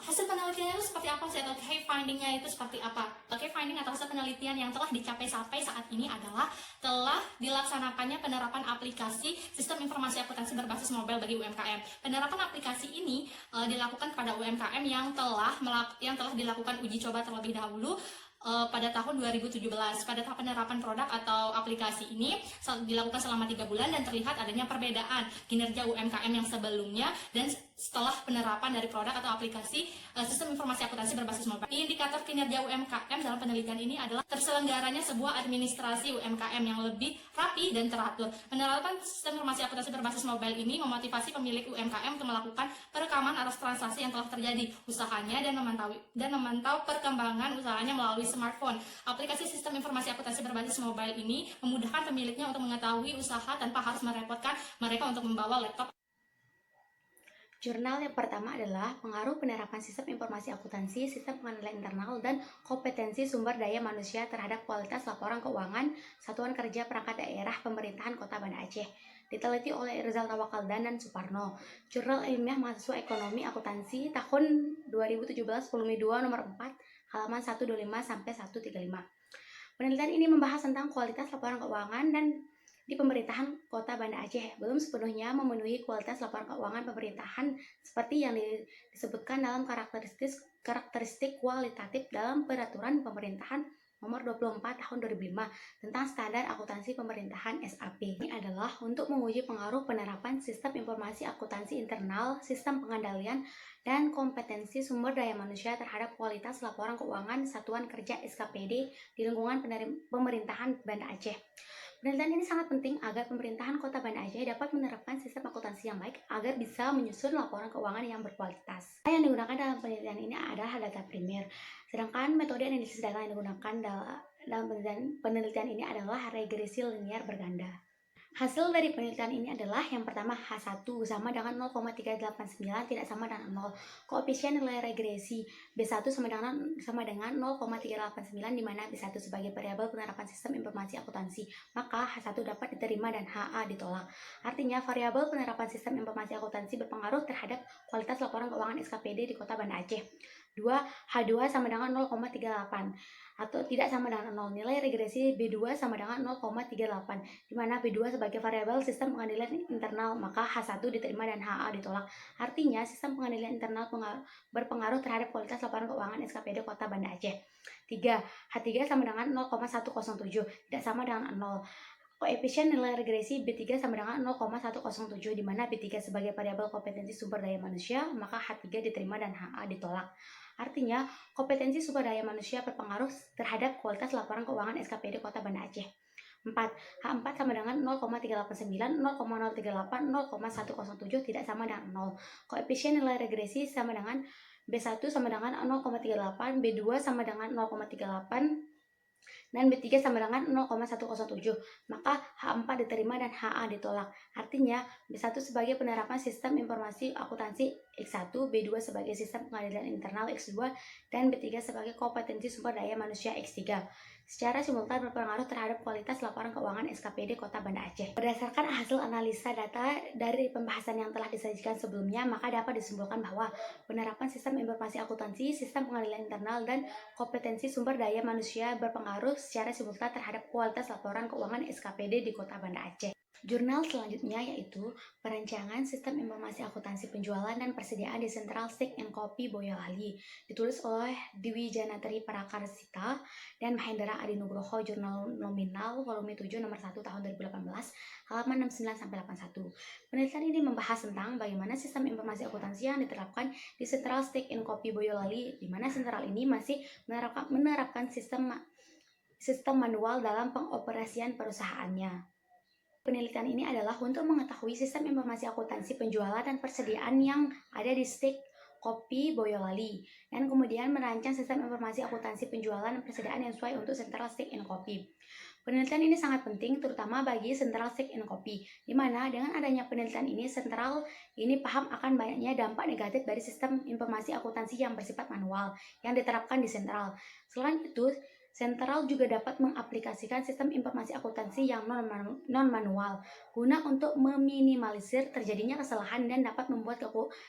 hasil penelitiannya itu seperti apa sih, atau key finding-nya itu seperti apa? Key finding atau hasil penelitian yang telah dicapai sampai saat ini adalah telah dilaksanakannya penerapan aplikasi sistem informasi akuntansi berbasis mobile bagi UMKM. Penerapan aplikasi ini dilakukan kepada UMKM yang telah dilakukan uji coba terlebih dahulu pada tahun 2017. Pada tahap penerapan produk atau aplikasi ini dilakukan selama 3 bulan dan terlihat adanya perbedaan kinerja UMKM yang sebelumnya dan setelah penerapan dari produk atau aplikasi sistem informasi akuntansi berbasis mobile. Indikator kinerja UMKM dalam penelitian ini adalah terselenggaranya sebuah administrasi UMKM yang lebih rapi dan teratur. Penerapan sistem informasi akuntansi berbasis mobile ini memotivasi pemilik UMKM untuk melakukan perekaman atas transaksi yang telah terjadi usahanya dan memantau perkembangan usahanya melalui smartphone. Aplikasi sistem informasi akuntansi berbasis mobile ini memudahkan pemiliknya untuk mengetahui usaha tanpa harus merepotkan mereka untuk membawa laptop.
Jurnal yang pertama adalah pengaruh penerapan sistem informasi akuntansi, sistem pengendalian internal, dan kompetensi sumber daya manusia terhadap kualitas laporan keuangan Satuan Kerja Perangkat Daerah Pemerintahan Kota Banda Aceh. Diteliti oleh Irzal Tawakaldan dan Suparno. Jurnal Ilmiah Mahasiswa Ekonomi Akuntansi tahun 2017 volume 2 nomor 4 halaman 125 sampai 135. Penelitian ini membahas tentang kualitas laporan keuangan dan di pemerintahan Kota Banda Aceh belum sepenuhnya memenuhi kualitas laporan keuangan pemerintahan seperti yang disebutkan dalam karakteristik kualitatif dalam Peraturan Pemerintahan Nomor 24 Tahun 2005 tentang Standar Akuntansi Pemerintahan SAP. Ini adalah untuk menguji pengaruh penerapan sistem informasi akuntansi internal, sistem pengendalian, dan kompetensi sumber daya manusia terhadap kualitas laporan keuangan Satuan Kerja SKPD di lingkungan pemerintahan Banda Aceh. Penelitian ini sangat penting agar pemerintahan Kota Banda Aceh dapat menerapkan sistem akuntansi yang baik agar bisa menyusun laporan keuangan yang berkualitas. Data yang digunakan dalam penelitian ini adalah data primer, sedangkan metode analisis data yang digunakan dalam penelitian ini adalah regresi linear berganda. Hasil dari penelitian ini adalah yang pertama H1 sama dengan 0,389 tidak sama dengan 0. Koefisien nilai regresi B1 sama dengan 0,389 di mana B1 sebagai variabel penerapan sistem informasi akuntansi. Maka H1 dapat diterima dan HA ditolak. Artinya variabel penerapan sistem informasi akuntansi berpengaruh terhadap kualitas laporan keuangan SKPD di Kota Banda Aceh. 2. H2 sama dengan 0,38 atau tidak sama dengan 0. Nilai regresi B2 sama dengan 0,38 di mana B2 sebagai variabel sistem pengadilan internal, maka H1 diterima dan HA ditolak. Artinya sistem pengadilan internal berpengaruh terhadap kualitas laporan keuangan SKPD Kota Banda Aceh. 3. H3 sama dengan 0,107 tidak sama dengan 0. Koefisien nilai regresi B3 sama dengan 0,107 di mana B3 sebagai variabel kompetensi sumber daya manusia, maka H3 diterima dan HA ditolak. Artinya, kompetensi sumber daya manusia berpengaruh terhadap kualitas laporan keuangan SKPD Kota Banda Aceh. 4. H4 sama dengan 0,389, 0,038, 0,107 tidak sama dengan 0. Koefisien nilai regresi sama dengan B1 sama dengan 0,38, B2 sama dengan 0,38, dan B3 sama dengan 0,107, maka H4 diterima dan HA ditolak. Artinya, B1 sebagai penerapan sistem informasi akuntansi X1, B2 sebagai sistem pengadilan internal X2, dan B3 sebagai kompetensi sumber daya manusia X3. Secara simultan berpengaruh terhadap kualitas laporan keuangan SKPD Kota Banda Aceh. Berdasarkan hasil analisa data dari pembahasan yang telah disajikan sebelumnya, maka dapat disimpulkan bahwa penerapan sistem informasi akuntansi, sistem pengadilan internal, dan kompetensi sumber daya manusia berpengaruh secara simultan terhadap kualitas laporan keuangan SKPD di Kota Banda Aceh. Jurnal selanjutnya yaitu Perancangan Sistem Informasi Akuntansi Penjualan dan Persediaan di Central Steak and Coffee Boyolali, ditulis oleh Dewi Janatri Prakarsita dan Mahendra Adi Nugroho, Jurnal Nominal Volume 7 nomor 1 tahun 2018, halaman 69-81. Penelitian ini membahas tentang bagaimana sistem informasi akuntansi yang diterapkan di Central Steak and Coffee Boyolali, di mana sentral ini masih menerapkan sistem manual dalam pengoperasian perusahaannya. Penelitian ini adalah untuk mengetahui sistem informasi akuntansi penjualan dan persediaan yang ada di Steak Kopi Boyolali, dan kemudian merancang sistem informasi akuntansi penjualan dan persediaan yang sesuai untuk Central Steak and Coffee. Penelitian ini sangat penting terutama bagi Central Steak and Coffee, di mana dengan adanya penelitian ini, Central ini paham akan banyaknya dampak negatif dari sistem informasi akuntansi yang bersifat manual yang diterapkan di Central. Selain itu, Central juga dapat mengaplikasikan sistem informasi akuntansi yang non-manual guna untuk meminimalisir terjadinya kesalahan dan dapat membuat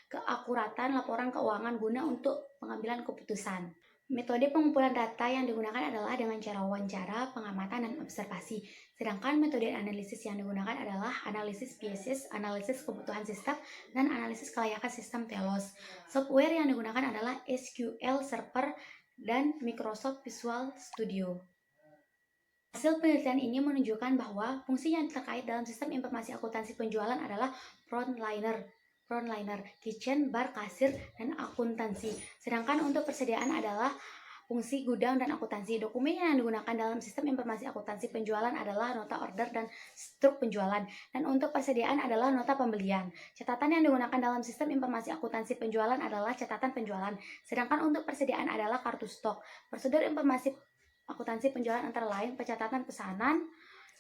keakuratan laporan keuangan guna untuk pengambilan keputusan. Metode pengumpulan data yang digunakan adalah dengan cara wawancara, pengamatan, dan observasi. Sedangkan metode analisis yang digunakan adalah analisis biases, analisis kebutuhan sistem, dan analisis kelayakan sistem TELOS. Software yang digunakan adalah SQL Server dan Microsoft Visual Studio. Hasil penelitian ini menunjukkan bahwa fungsi yang terkait dalam sistem informasi akuntansi penjualan adalah frontliner, kitchen, bar, kasir, dan akuntansi. Sedangkan untuk persediaan adalah fungsi gudang dan akuntansi. Dokumen yang digunakan dalam sistem informasi akuntansi penjualan adalah nota order dan struk penjualan. Dan untuk persediaan adalah nota pembelian. Catatan yang digunakan dalam sistem informasi akuntansi penjualan adalah catatan penjualan. Sedangkan untuk persediaan adalah kartu stok. Prosedur informasi akuntansi penjualan antara lain pencatatan pesanan,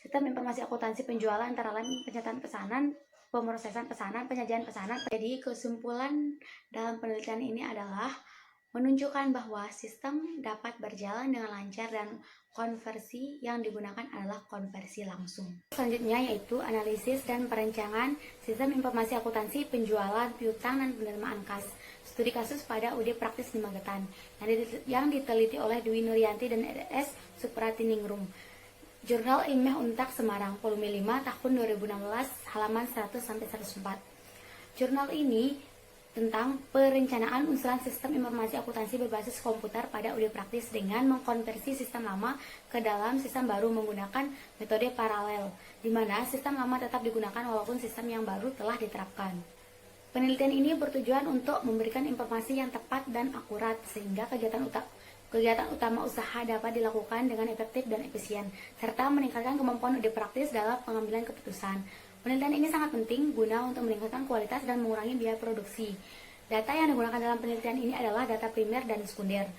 sistem informasi akuntansi penjualan antara lain pencatatan pesanan, pemrosesan pesanan, penyajian pesanan. Jadi kesimpulan dalam penelitian ini adalah menunjukkan bahwa sistem dapat berjalan dengan lancar dan konversi yang digunakan adalah konversi langsung. Selanjutnya yaitu analisis dan perencanaan sistem informasi akuntansi penjualan, piutang, dan penerimaan kas. Studi kasus pada UD Praktis di Magetan yang diteliti oleh Dwi Nuryanti dan RS Supratiningrum. Jurnal Ilmiah Untak Semarang, volume 5 tahun 2016, halaman 100-104. Jurnal ini tentang perencanaan usulan sistem informasi akuntansi berbasis komputer pada UD Praktis dengan mengkonversi sistem lama ke dalam sistem baru menggunakan metode paralel, di mana sistem lama tetap digunakan walaupun sistem yang baru telah diterapkan. Penelitian ini bertujuan untuk memberikan informasi yang tepat dan akurat sehingga kegiatan utama usaha dapat dilakukan dengan efektif dan efisien, serta meningkatkan kemampuan ide praktis dalam pengambilan keputusan. Penelitian ini sangat penting guna untuk meningkatkan kualitas dan mengurangi biaya produksi. Data yang digunakan dalam penelitian ini adalah data primer dan sekunder.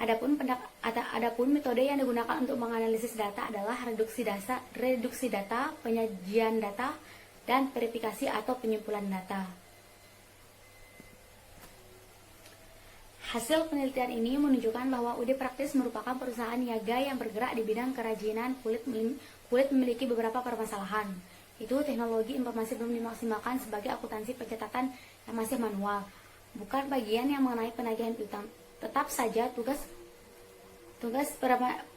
Adapun metode yang digunakan untuk menganalisis data adalah reduksi data, penyajian data, dan verifikasi atau penyimpulan data. Hasil penelitian ini menunjukkan bahwa UD Praktis merupakan perusahaan niaga yang bergerak di bidang kerajinan kulit memiliki beberapa permasalahan. Itu teknologi informasi belum dimaksimalkan sebagai akuntansi pencatatan yang masih manual, bukan bagian yang mengenai penagihan piutang. Tetap saja tugas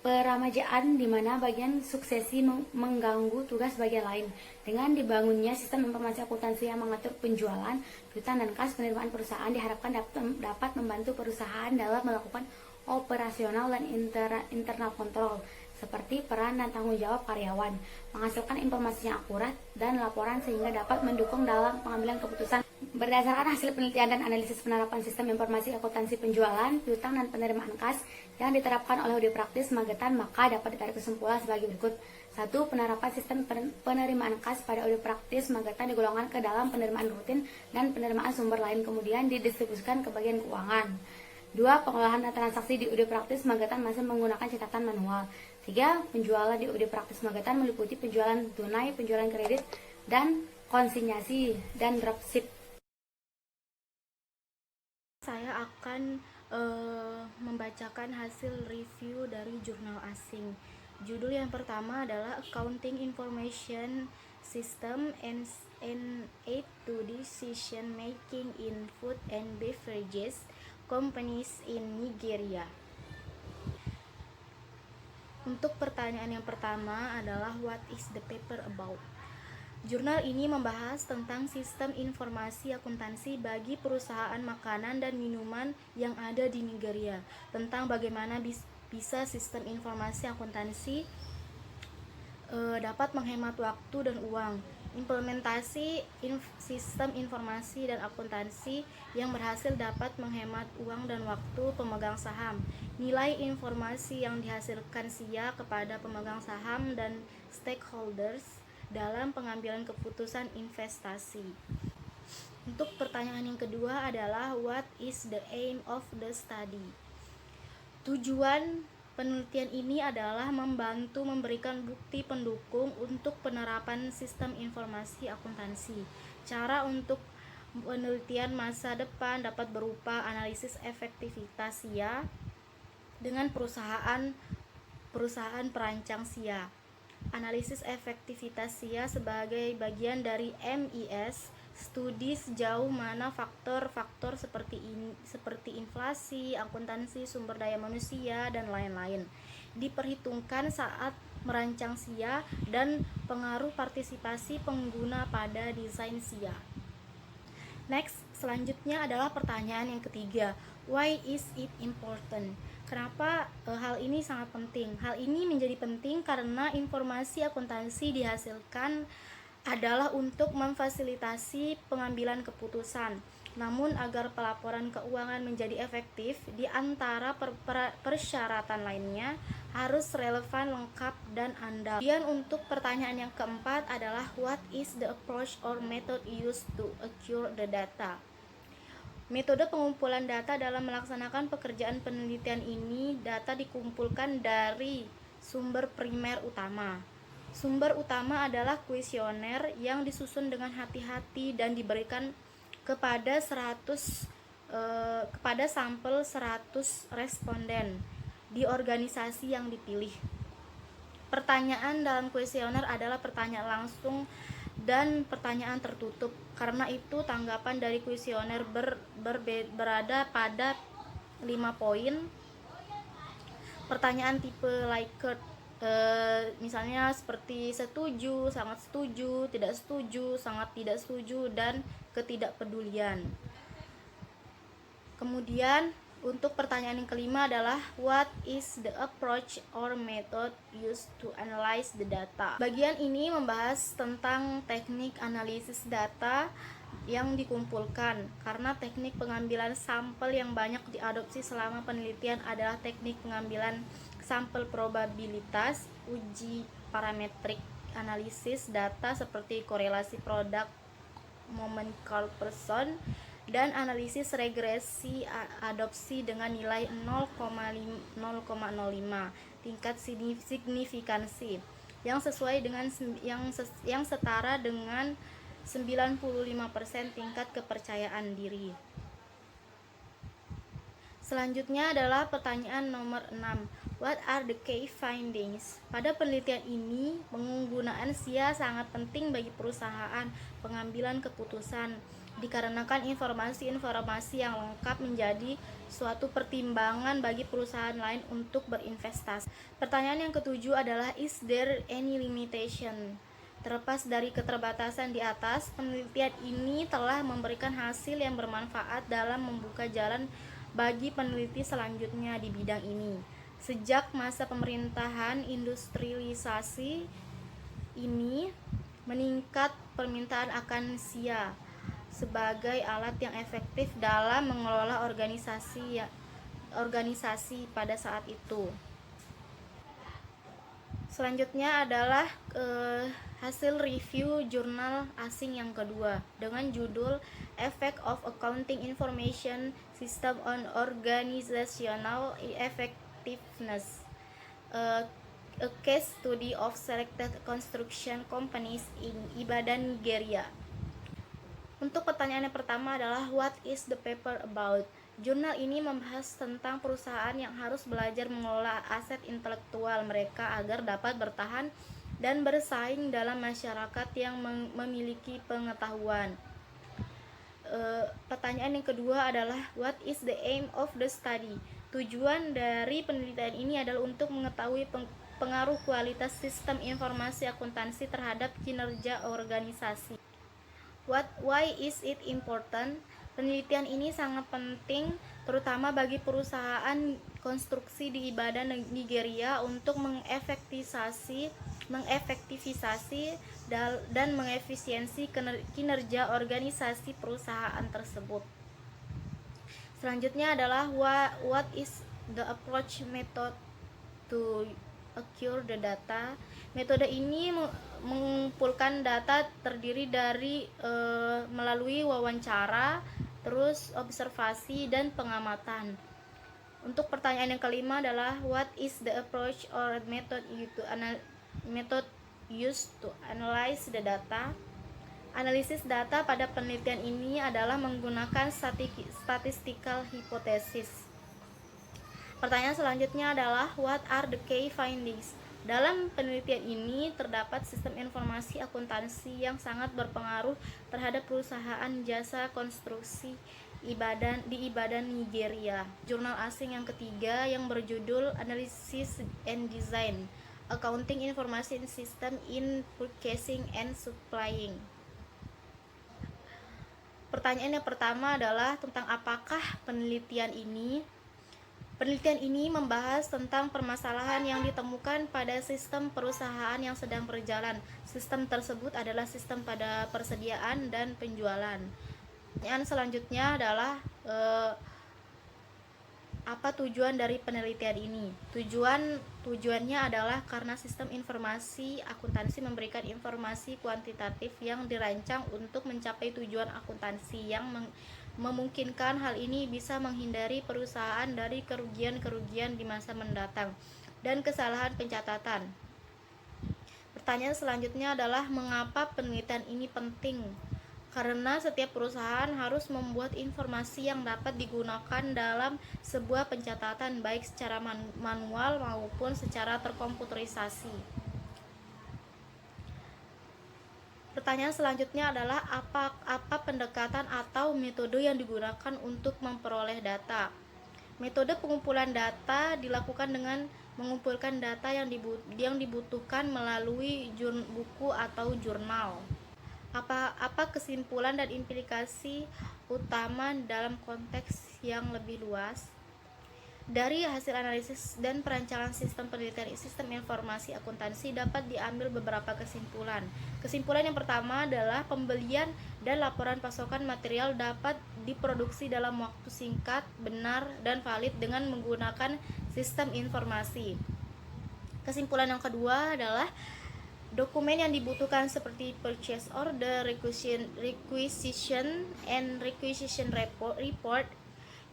peramajaan di mana bagian suksesi mengganggu tugas bagian lain. Dengan dibangunnya sistem informasi akuntansi yang mengatur penjualan, piutang, dan kas penerimaan perusahaan diharapkan dapat membantu perusahaan dalam melakukan operasional dan internal kontrol, seperti peran dan tanggung jawab karyawan, menghasilkan informasi yang akurat dan laporan sehingga dapat mendukung dalam pengambilan keputusan. Berdasarkan hasil penelitian dan analisis penerapan sistem informasi akuntansi penjualan, piutang, dan penerimaan kas yang diterapkan oleh UD Praktis Magetan, maka dapat ditarik kesimpulan sebagai berikut. 1. Penerapan sistem penerimaan kas pada UD Praktis Magetan digolongkan ke dalam penerimaan rutin dan penerimaan sumber lain, kemudian didistribusikan ke bagian keuangan. 2. Pengolahan dan transaksi di UD Praktis Magetan masih menggunakan catatan manual. 3. Penjualan di UD Praktis Magetan meliputi penjualan tunai, penjualan kredit, dan konsinyasi dan dropship.
Saya akan membacakan hasil review dari jurnal asing. Judul yang pertama adalah Accounting Information System and Aid to Decision Making in Food and Beverages Companies in Nigeria. Untuk pertanyaan yang pertama adalah what is the paper about? Jurnal ini membahas tentang sistem informasi akuntansi bagi perusahaan makanan dan minuman yang ada di Nigeria, tentang bagaimana bisa sistem informasi akuntansi dapat menghemat waktu dan uang. Implementasi sistem informasi dan akuntansi yang berhasil dapat menghemat uang dan waktu pemegang saham. Nilai informasi yang dihasilkan SIA kepada pemegang saham dan stakeholders dalam pengambilan keputusan investasi. Untuk pertanyaan yang kedua adalah what is the aim of the study? Tujuan penelitian ini adalah membantu memberikan bukti pendukung untuk penerapan sistem informasi akuntansi. Cara untuk penelitian masa depan dapat berupa analisis efektivitas SIA dengan perusahaan perancang SIA. Analisis efektivitas SIA sebagai bagian dari MIS, studi sejauh mana faktor-faktor seperti inflasi, akuntansi, sumber daya manusia, dan lain-lain diperhitungkan saat merancang SIA dan pengaruh partisipasi pengguna pada desain SIA. Next, selanjutnya adalah pertanyaan yang ketiga, why is it important? Kenapa hal ini sangat penting? Hal ini menjadi penting karena informasi akuntansi dihasilkan adalah untuk memfasilitasi pengambilan keputusan. Namun agar pelaporan keuangan menjadi efektif, di antara persyaratan lainnya harus relevan, lengkap, dan andal. Kemudian untuk pertanyaan yang keempat adalah what is the approach or method used to acquire the data? Metode pengumpulan data dalam melaksanakan pekerjaan penelitian ini, data dikumpulkan dari sumber primer utama. Sumber utama adalah kuesioner yang disusun dengan hati-hati dan diberikan kepada sampel 100 responden di organisasi yang dipilih. Pertanyaan dalam kuesioner adalah pertanyaan langsung dan pertanyaan tertutup. Karena itu tanggapan dari kuesioner berada pada 5 poin. Pertanyaan tipe Likert, misalnya seperti setuju, sangat setuju, tidak setuju, sangat tidak setuju, dan ketidakpedulian. Kemudian untuk pertanyaan yang kelima adalah what is the approach or method used to analyze the data? Bagian ini membahas tentang teknik analisis data. yang dikumpulkan, karena teknik pengambilan sampel yang banyak diadopsi selama penelitian adalah teknik pengambilan sampel probabilitas, uji parametrik, analisis data seperti korelasi produk moment Carl-Person, dan analisis regresi adopsi dengan nilai 0,05 tingkat signifikansi yang sesuai dengan yang setara dengan 95% tingkat kepercayaan diri. Selanjutnya adalah pertanyaan nomor 6. What are the key findings? Pada penelitian ini, penggunaan SIA sangat penting bagi perusahaan pengambilan keputusan, dikarenakan informasi-informasi yang lengkap menjadi suatu pertimbangan bagi perusahaan lain untuk berinvestasi. Pertanyaan yang ketujuh adalah, is there any limitation? Terlepas dari keterbatasan di atas, penelitian ini telah memberikan hasil yang bermanfaat dalam membuka jalan bagi peneliti selanjutnya di bidang ini. Sejak masa pemerintahan industrialisasi ini, meningkat permintaan akan SIA sebagai alat yang efektif dalam mengelola organisasi pada saat itu. Selanjutnya adalah hasil review jurnal asing yang kedua dengan judul Effect of Accounting Information System on Organizational Effectiveness, a case study of selected construction companies in Ibadan, Nigeria. Untuk pertanyaan yang pertama adalah, what is the paper about? Jurnal ini membahas tentang perusahaan yang harus belajar mengelola aset intelektual mereka agar dapat bertahan dan bersaing dalam masyarakat yang memiliki pengetahuan. Pertanyaan yang kedua adalah, what is the aim of the study? Tujuan dari penelitian ini adalah untuk mengetahui pengaruh kualitas sistem informasi akuntansi terhadap kinerja organisasi. Why is it important? Penelitian ini sangat penting terutama bagi perusahaan konstruksi di Ibadan, Nigeria untuk mengefektivisasi dan mengefisiensi kinerja organisasi perusahaan tersebut. Selanjutnya adalah, what is the approach method to acquire the data? Metode ini mengumpulkan data terdiri dari melalui wawancara, terus observasi dan pengamatan. Untuk pertanyaan yang kelima adalah, what is the approach or method used to analyze the data? Analisis data pada penelitian ini adalah menggunakan statistical hypothesis. Pertanyaan selanjutnya adalah, what are the key findings? Dalam penelitian ini terdapat sistem informasi akuntansi yang sangat berpengaruh terhadap perusahaan jasa konstruksi di Ibadan, Nigeria. Jurnal asing yang ketiga yang berjudul Analysis and Design, Accounting Information System in Purchasing and Supplying. Pertanyaan yang pertama adalah tentang apakah penelitian ini. Penelitian ini membahas tentang permasalahan yang ditemukan pada sistem perusahaan yang sedang berjalan. Sistem tersebut adalah sistem pada persediaan dan penjualan. Pertanyaan selanjutnya adalah, apa tujuan dari penelitian ini? Tujuannya adalah karena sistem informasi akuntansi memberikan informasi kuantitatif yang dirancang untuk mencapai tujuan akuntansi yang memungkinkan hal ini bisa menghindari perusahaan dari kerugian-kerugian di masa mendatang dan kesalahan pencatatan. Pertanyaan selanjutnya adalah, mengapa penelitian ini penting? Karena setiap perusahaan harus membuat informasi yang dapat digunakan dalam sebuah pencatatan baik secara manual maupun secara terkomputerisasi. Pertanyaan selanjutnya adalah, apa pendekatan atau metode yang digunakan untuk memperoleh data? Metode pengumpulan data dilakukan dengan mengumpulkan data yang dibutuhkan melalui buku atau jurnal. Apa kesimpulan dan implikasi utama dalam konteks yang lebih luas?
Dari hasil analisis dan perancangan sistem penelitian sistem informasi akuntansi dapat diambil beberapa kesimpulan. Kesimpulan yang pertama adalah pembelian dan laporan pasokan material dapat diproduksi dalam waktu singkat, benar, dan valid dengan menggunakan sistem informasi. Kesimpulan yang kedua adalah dokumen yang dibutuhkan seperti purchase order, requisition and requisition report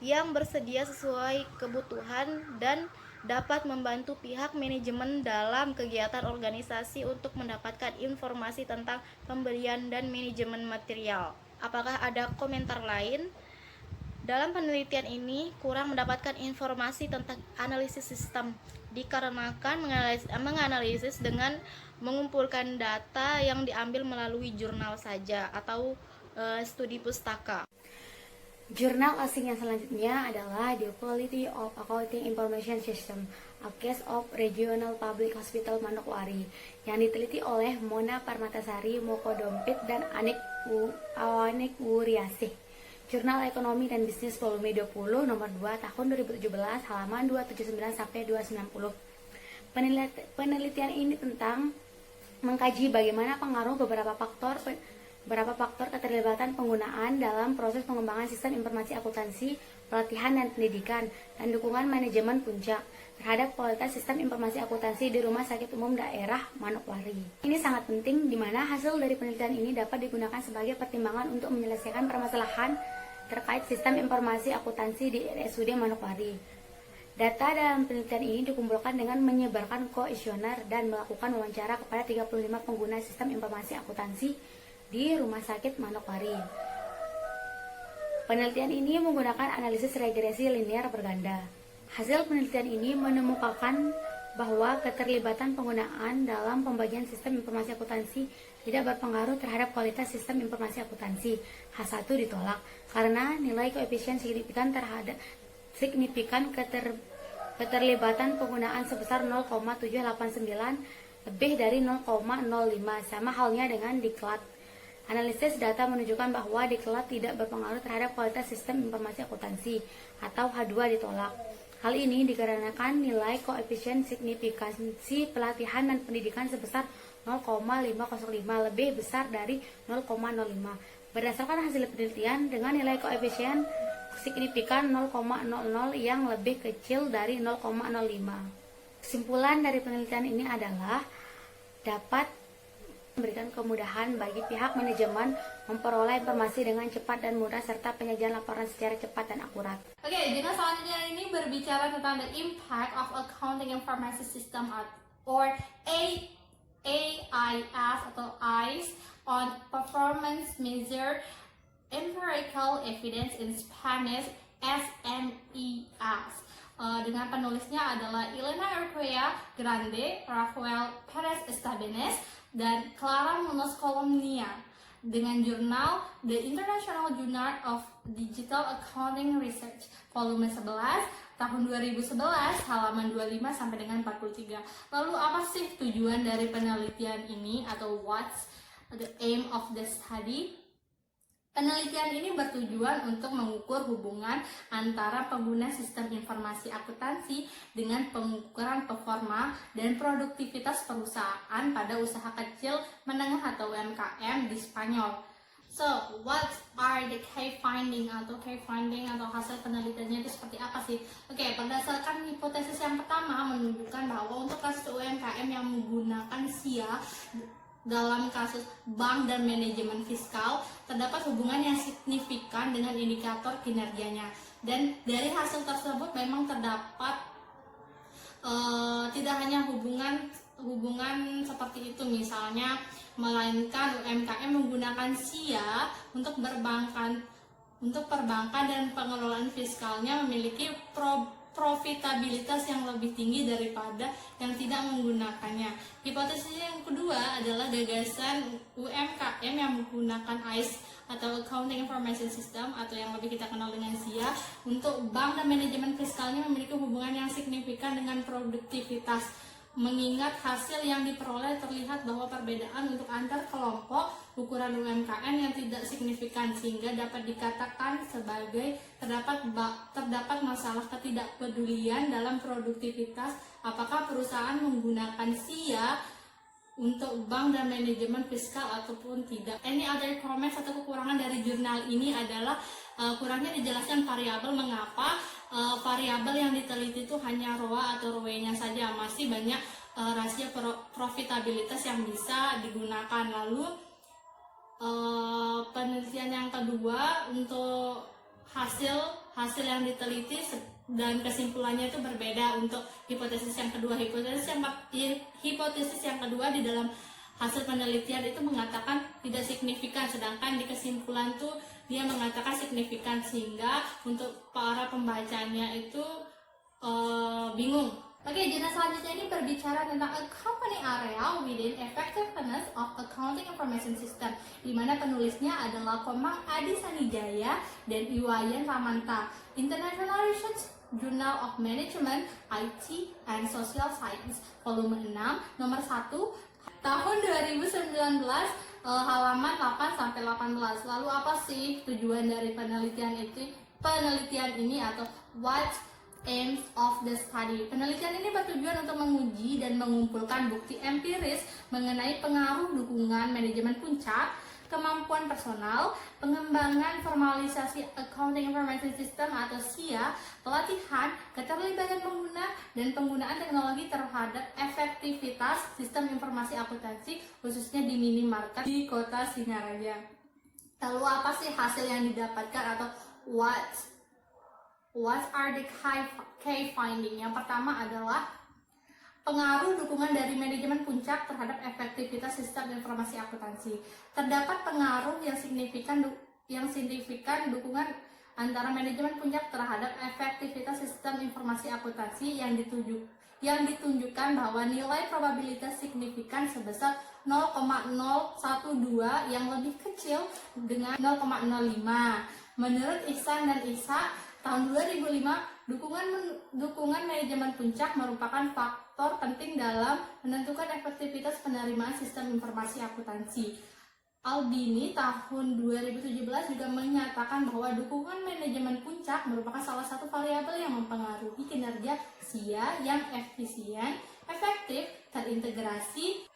yang bersedia sesuai kebutuhan dan dapat membantu pihak manajemen dalam kegiatan organisasi untuk mendapatkan informasi tentang pembelian dan manajemen material. Apakah ada komentar lain? Dalam penelitian ini kurang mendapatkan informasi tentang analisis sistem dikarenakan menganalisis dengan mengumpulkan data yang diambil melalui jurnal saja atau studi pustaka.
Jurnal asing yang selanjutnya adalah The Quality of Accounting Information System, a Case of Regional Public Hospital Manokwari, yang diteliti oleh Mona Parmatasari, Moko Dompit, dan Awanik Wuriasih. Jurnal Ekonomi dan Bisnis volume 20 nomor 2 tahun 2017 halaman 279 sampai 290. Penelitian ini tentang mengkaji bagaimana pengaruh beberapa faktor keterlibatan penggunaan dalam proses pengembangan sistem informasi akuntansi, pelatihan dan pendidikan, dan dukungan manajemen puncak terhadap kualitas sistem informasi akuntansi di Rumah Sakit Umum Daerah Manokwari. Ini sangat penting di mana hasil dari penelitian ini dapat digunakan sebagai pertimbangan untuk menyelesaikan permasalahan terkait sistem informasi akuntansi di RSUD Manokwari. Data dalam penelitian ini dikumpulkan dengan menyebarkan kuesioner dan melakukan wawancara kepada 35 pengguna sistem informasi akuntansi di Rumah Sakit Manokwari. Penelitian ini menggunakan analisis regresi linear berganda. Hasil penelitian ini menemukan bahwa keterlibatan penggunaan dalam pembagian sistem informasi akuntansi tidak berpengaruh terhadap kualitas sistem informasi akuntansi. H1 ditolak karena nilai koefisien signifikan keterlibatan penggunaan sebesar 0,789 lebih dari 0,05, sama halnya dengan diklat. Analisis data menunjukkan bahwa diklat tidak berpengaruh terhadap kualitas sistem informasi akuntansi atau H2 ditolak. Hal ini dikarenakan nilai koefisien signifikansi pelatihan dan pendidikan sebesar 0,505 lebih besar dari 0,05. Berdasarkan hasil penelitian dengan nilai koefisien signifikan 0,00 yang lebih kecil dari 0,05. Kesimpulan dari penelitian ini adalah dapat memberikan kemudahan bagi pihak manajemen memperoleh informasi dengan cepat dan mudah serta penyajian laporan secara cepat dan akurat.
Oke, jurnal selanjutnya ini berbicara tentang the impact of accounting information system or AIS atau AIS on performance measure empirical evidence in Spanish SMES. Dengan penulisnya adalah Elena Urquia Grande, Rafael Perez Estabenes, dan Clara Munoz Colomnia, dengan jurnal The International Journal of Digital Accounting Research volume 11 tahun 2011 halaman 25 sampai dengan 43. Lalu apa sih tujuan dari penelitian ini atau what's the aim of the study? Penelitian ini bertujuan untuk mengukur hubungan antara pengguna sistem informasi akuntansi dengan pengukuran performa dan produktivitas perusahaan pada usaha kecil, menengah atau UMKM di Spanyol. So, what are the key finding atau hasil penelitiannya itu seperti apa sih? Oke, berdasarkan hipotesis yang pertama menunjukkan bahwa untuk kasus UMKM yang menggunakan SIA dalam kasus bank dan manajemen fiskal terdapat hubungan yang signifikan dengan indikator kinerjanya, dan dari hasil tersebut memang terdapat tidak hanya hubungan seperti itu misalnya, melainkan UMKM menggunakan SIA untuk perbankan dan pengelolaan fiskalnya memiliki profitabilitas yang lebih tinggi daripada yang tidak menggunakannya. Hipotesis yang kedua adalah gagasan UMKM yang menggunakan AIS atau Accounting Information System atau yang lebih kita kenal dengan SIA untuk bank dan manajemen fiskalnya memiliki hubungan yang signifikan dengan produktivitas mengingat hasil yang diperoleh terlihat bahwa perbedaan untuk antar kelompok ukuran UMKM yang tidak signifikan, sehingga dapat dikatakan sebagai terdapat masalah ketidakpedulian dalam produktivitas apakah perusahaan menggunakan SIA untuk bank dan manajemen fiskal ataupun tidak. Any other comments atau kekurangan dari jurnal ini adalah kurangnya dijelaskan variabel, mengapa variabel yang diteliti itu hanya ROA atau ROE-nya saja, masih banyak rasio profitabilitas yang bisa digunakan. Lalu penelitian yang kedua untuk hasil yang diteliti dan kesimpulannya itu berbeda. Untuk hipotesis yang kedua, hipotesis yang kedua di dalam hasil penelitian itu mengatakan tidak signifikan, sedangkan di kesimpulan tuh dia mengatakan signifikan, sehingga untuk para pembacanya itu bingung. Oke, jurnal selanjutnya ini berbicara tentang a company area within effectiveness of accounting information system, di mana penulisnya adalah Komang Adi Sanijaya dan Iwayan Ramanta. International Research Journal of Management, IT and Social Science, volume 6, nomor 1, tahun 2019, halaman 8 sampai 18. Lalu apa sih tujuan dari penelitian ini atau what aims of the study? Penelitian ini bertujuan untuk menguji dan mengumpulkan bukti empiris mengenai pengaruh dukungan manajemen puncak, kemampuan personal, pengembangan formalisasi Accounting Information System atau SIA, pelatihan, keterlibatan pengguna, dan penggunaan teknologi terhadap efektivitas sistem informasi akuntansi khususnya di minimarket di kota Singaraja. Lalu apa sih hasil yang didapatkan atau what are the key finding? Yang pertama adalah pengaruh dukungan dari manajemen puncak terhadap efektivitas sistem informasi akuntansi. Terdapat pengaruh yang signifikan dukungan antara manajemen puncak terhadap efektivitas sistem informasi akuntansi yang ditunjukkan bahwa nilai probabilitas signifikan sebesar 0,012 yang lebih kecil dengan 0,05. Menurut Ihsan dan Isa, tahun 2005, dukungan manajemen puncak merupakan faktor penting dalam menentukan efektivitas penerimaan sistem informasi akuntansi. Albini tahun 2017 juga menyatakan bahwa dukungan manajemen puncak merupakan salah satu variabel yang mempengaruhi kinerja SIA yang efisien, efektif, terintegrasi.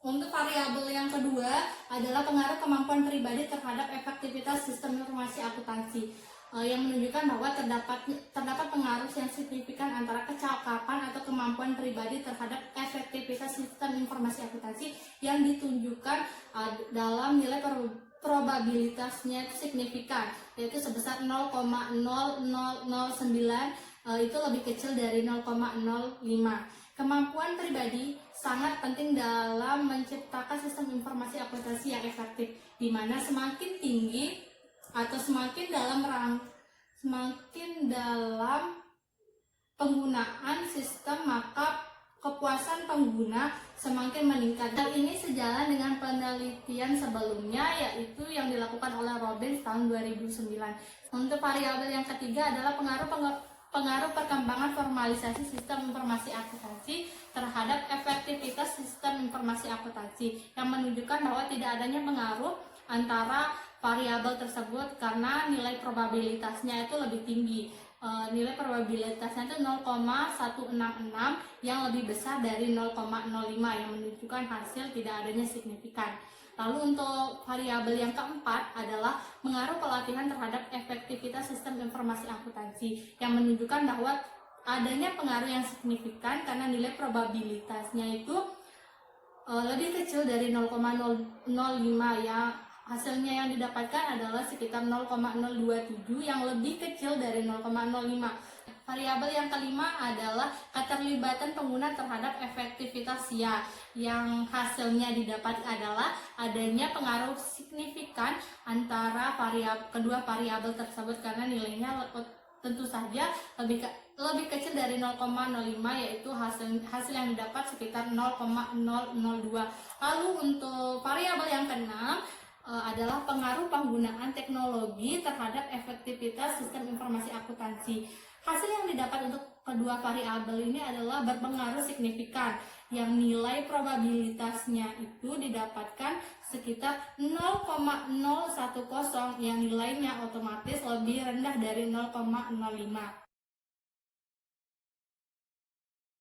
Untuk variabel yang kedua adalah pengaruh kemampuan pribadi terhadap efektivitas sistem informasi akuntansi, yang menunjukkan bahwa terdapat pengaruh yang signifikan antara kecakapan atau kemampuan pribadi terhadap efektivitas sistem informasi akuntansi yang ditunjukkan dalam nilai probabilitasnya itu signifikan, yaitu sebesar 0,0009, itu lebih kecil dari 0,05. Kemampuan pribadi sangat penting dalam menciptakan sistem informasi akuntansi yang efektif, di mana semakin tinggi atau semakin dalam penggunaan sistem, maka kepuasan pengguna semakin meningkat. Hal ini sejalan dengan penelitian sebelumnya, yaitu yang dilakukan oleh Robbins tahun 2009. Untuk variabel yang ketiga adalah pengaruh perkembangan formalisasi sistem informasi akuntansi terhadap efektivitas sistem informasi akuntansi, yang menunjukkan bahwa tidak adanya pengaruh antara variabel tersebut karena nilai probabilitasnya itu lebih tinggi. Nilai probabilitasnya itu 0,166 yang lebih besar dari 0,05 yang menunjukkan hasil tidak adanya signifikan. Lalu untuk variabel yang keempat adalah pengaruh pelatihan terhadap efektivitas sistem informasi akuntansi, yang menunjukkan bahwa adanya pengaruh yang signifikan karena nilai probabilitasnya itu lebih kecil dari 0,005, yang hasilnya yang didapatkan adalah sekitar 0,027 yang lebih kecil dari 0,05. Variabel yang kelima adalah keterlibatan pengguna terhadap efektivitas SIA, yang hasilnya didapat adalah adanya pengaruh signifikan antara kedua variabel tersebut karena nilainya tentu saja lebih kecil dari 0,05, yaitu hasil yang didapat sekitar 0,002. Lalu untuk variabel yang keenam adalah pengaruh penggunaan teknologi terhadap efektivitas sistem informasi akuntansi. Hasil yang didapat untuk kedua variabel ini adalah berpengaruh signifikan, yang nilai probabilitasnya itu didapatkan sekitar 0,010, yang nilainya otomatis lebih rendah dari 0,05.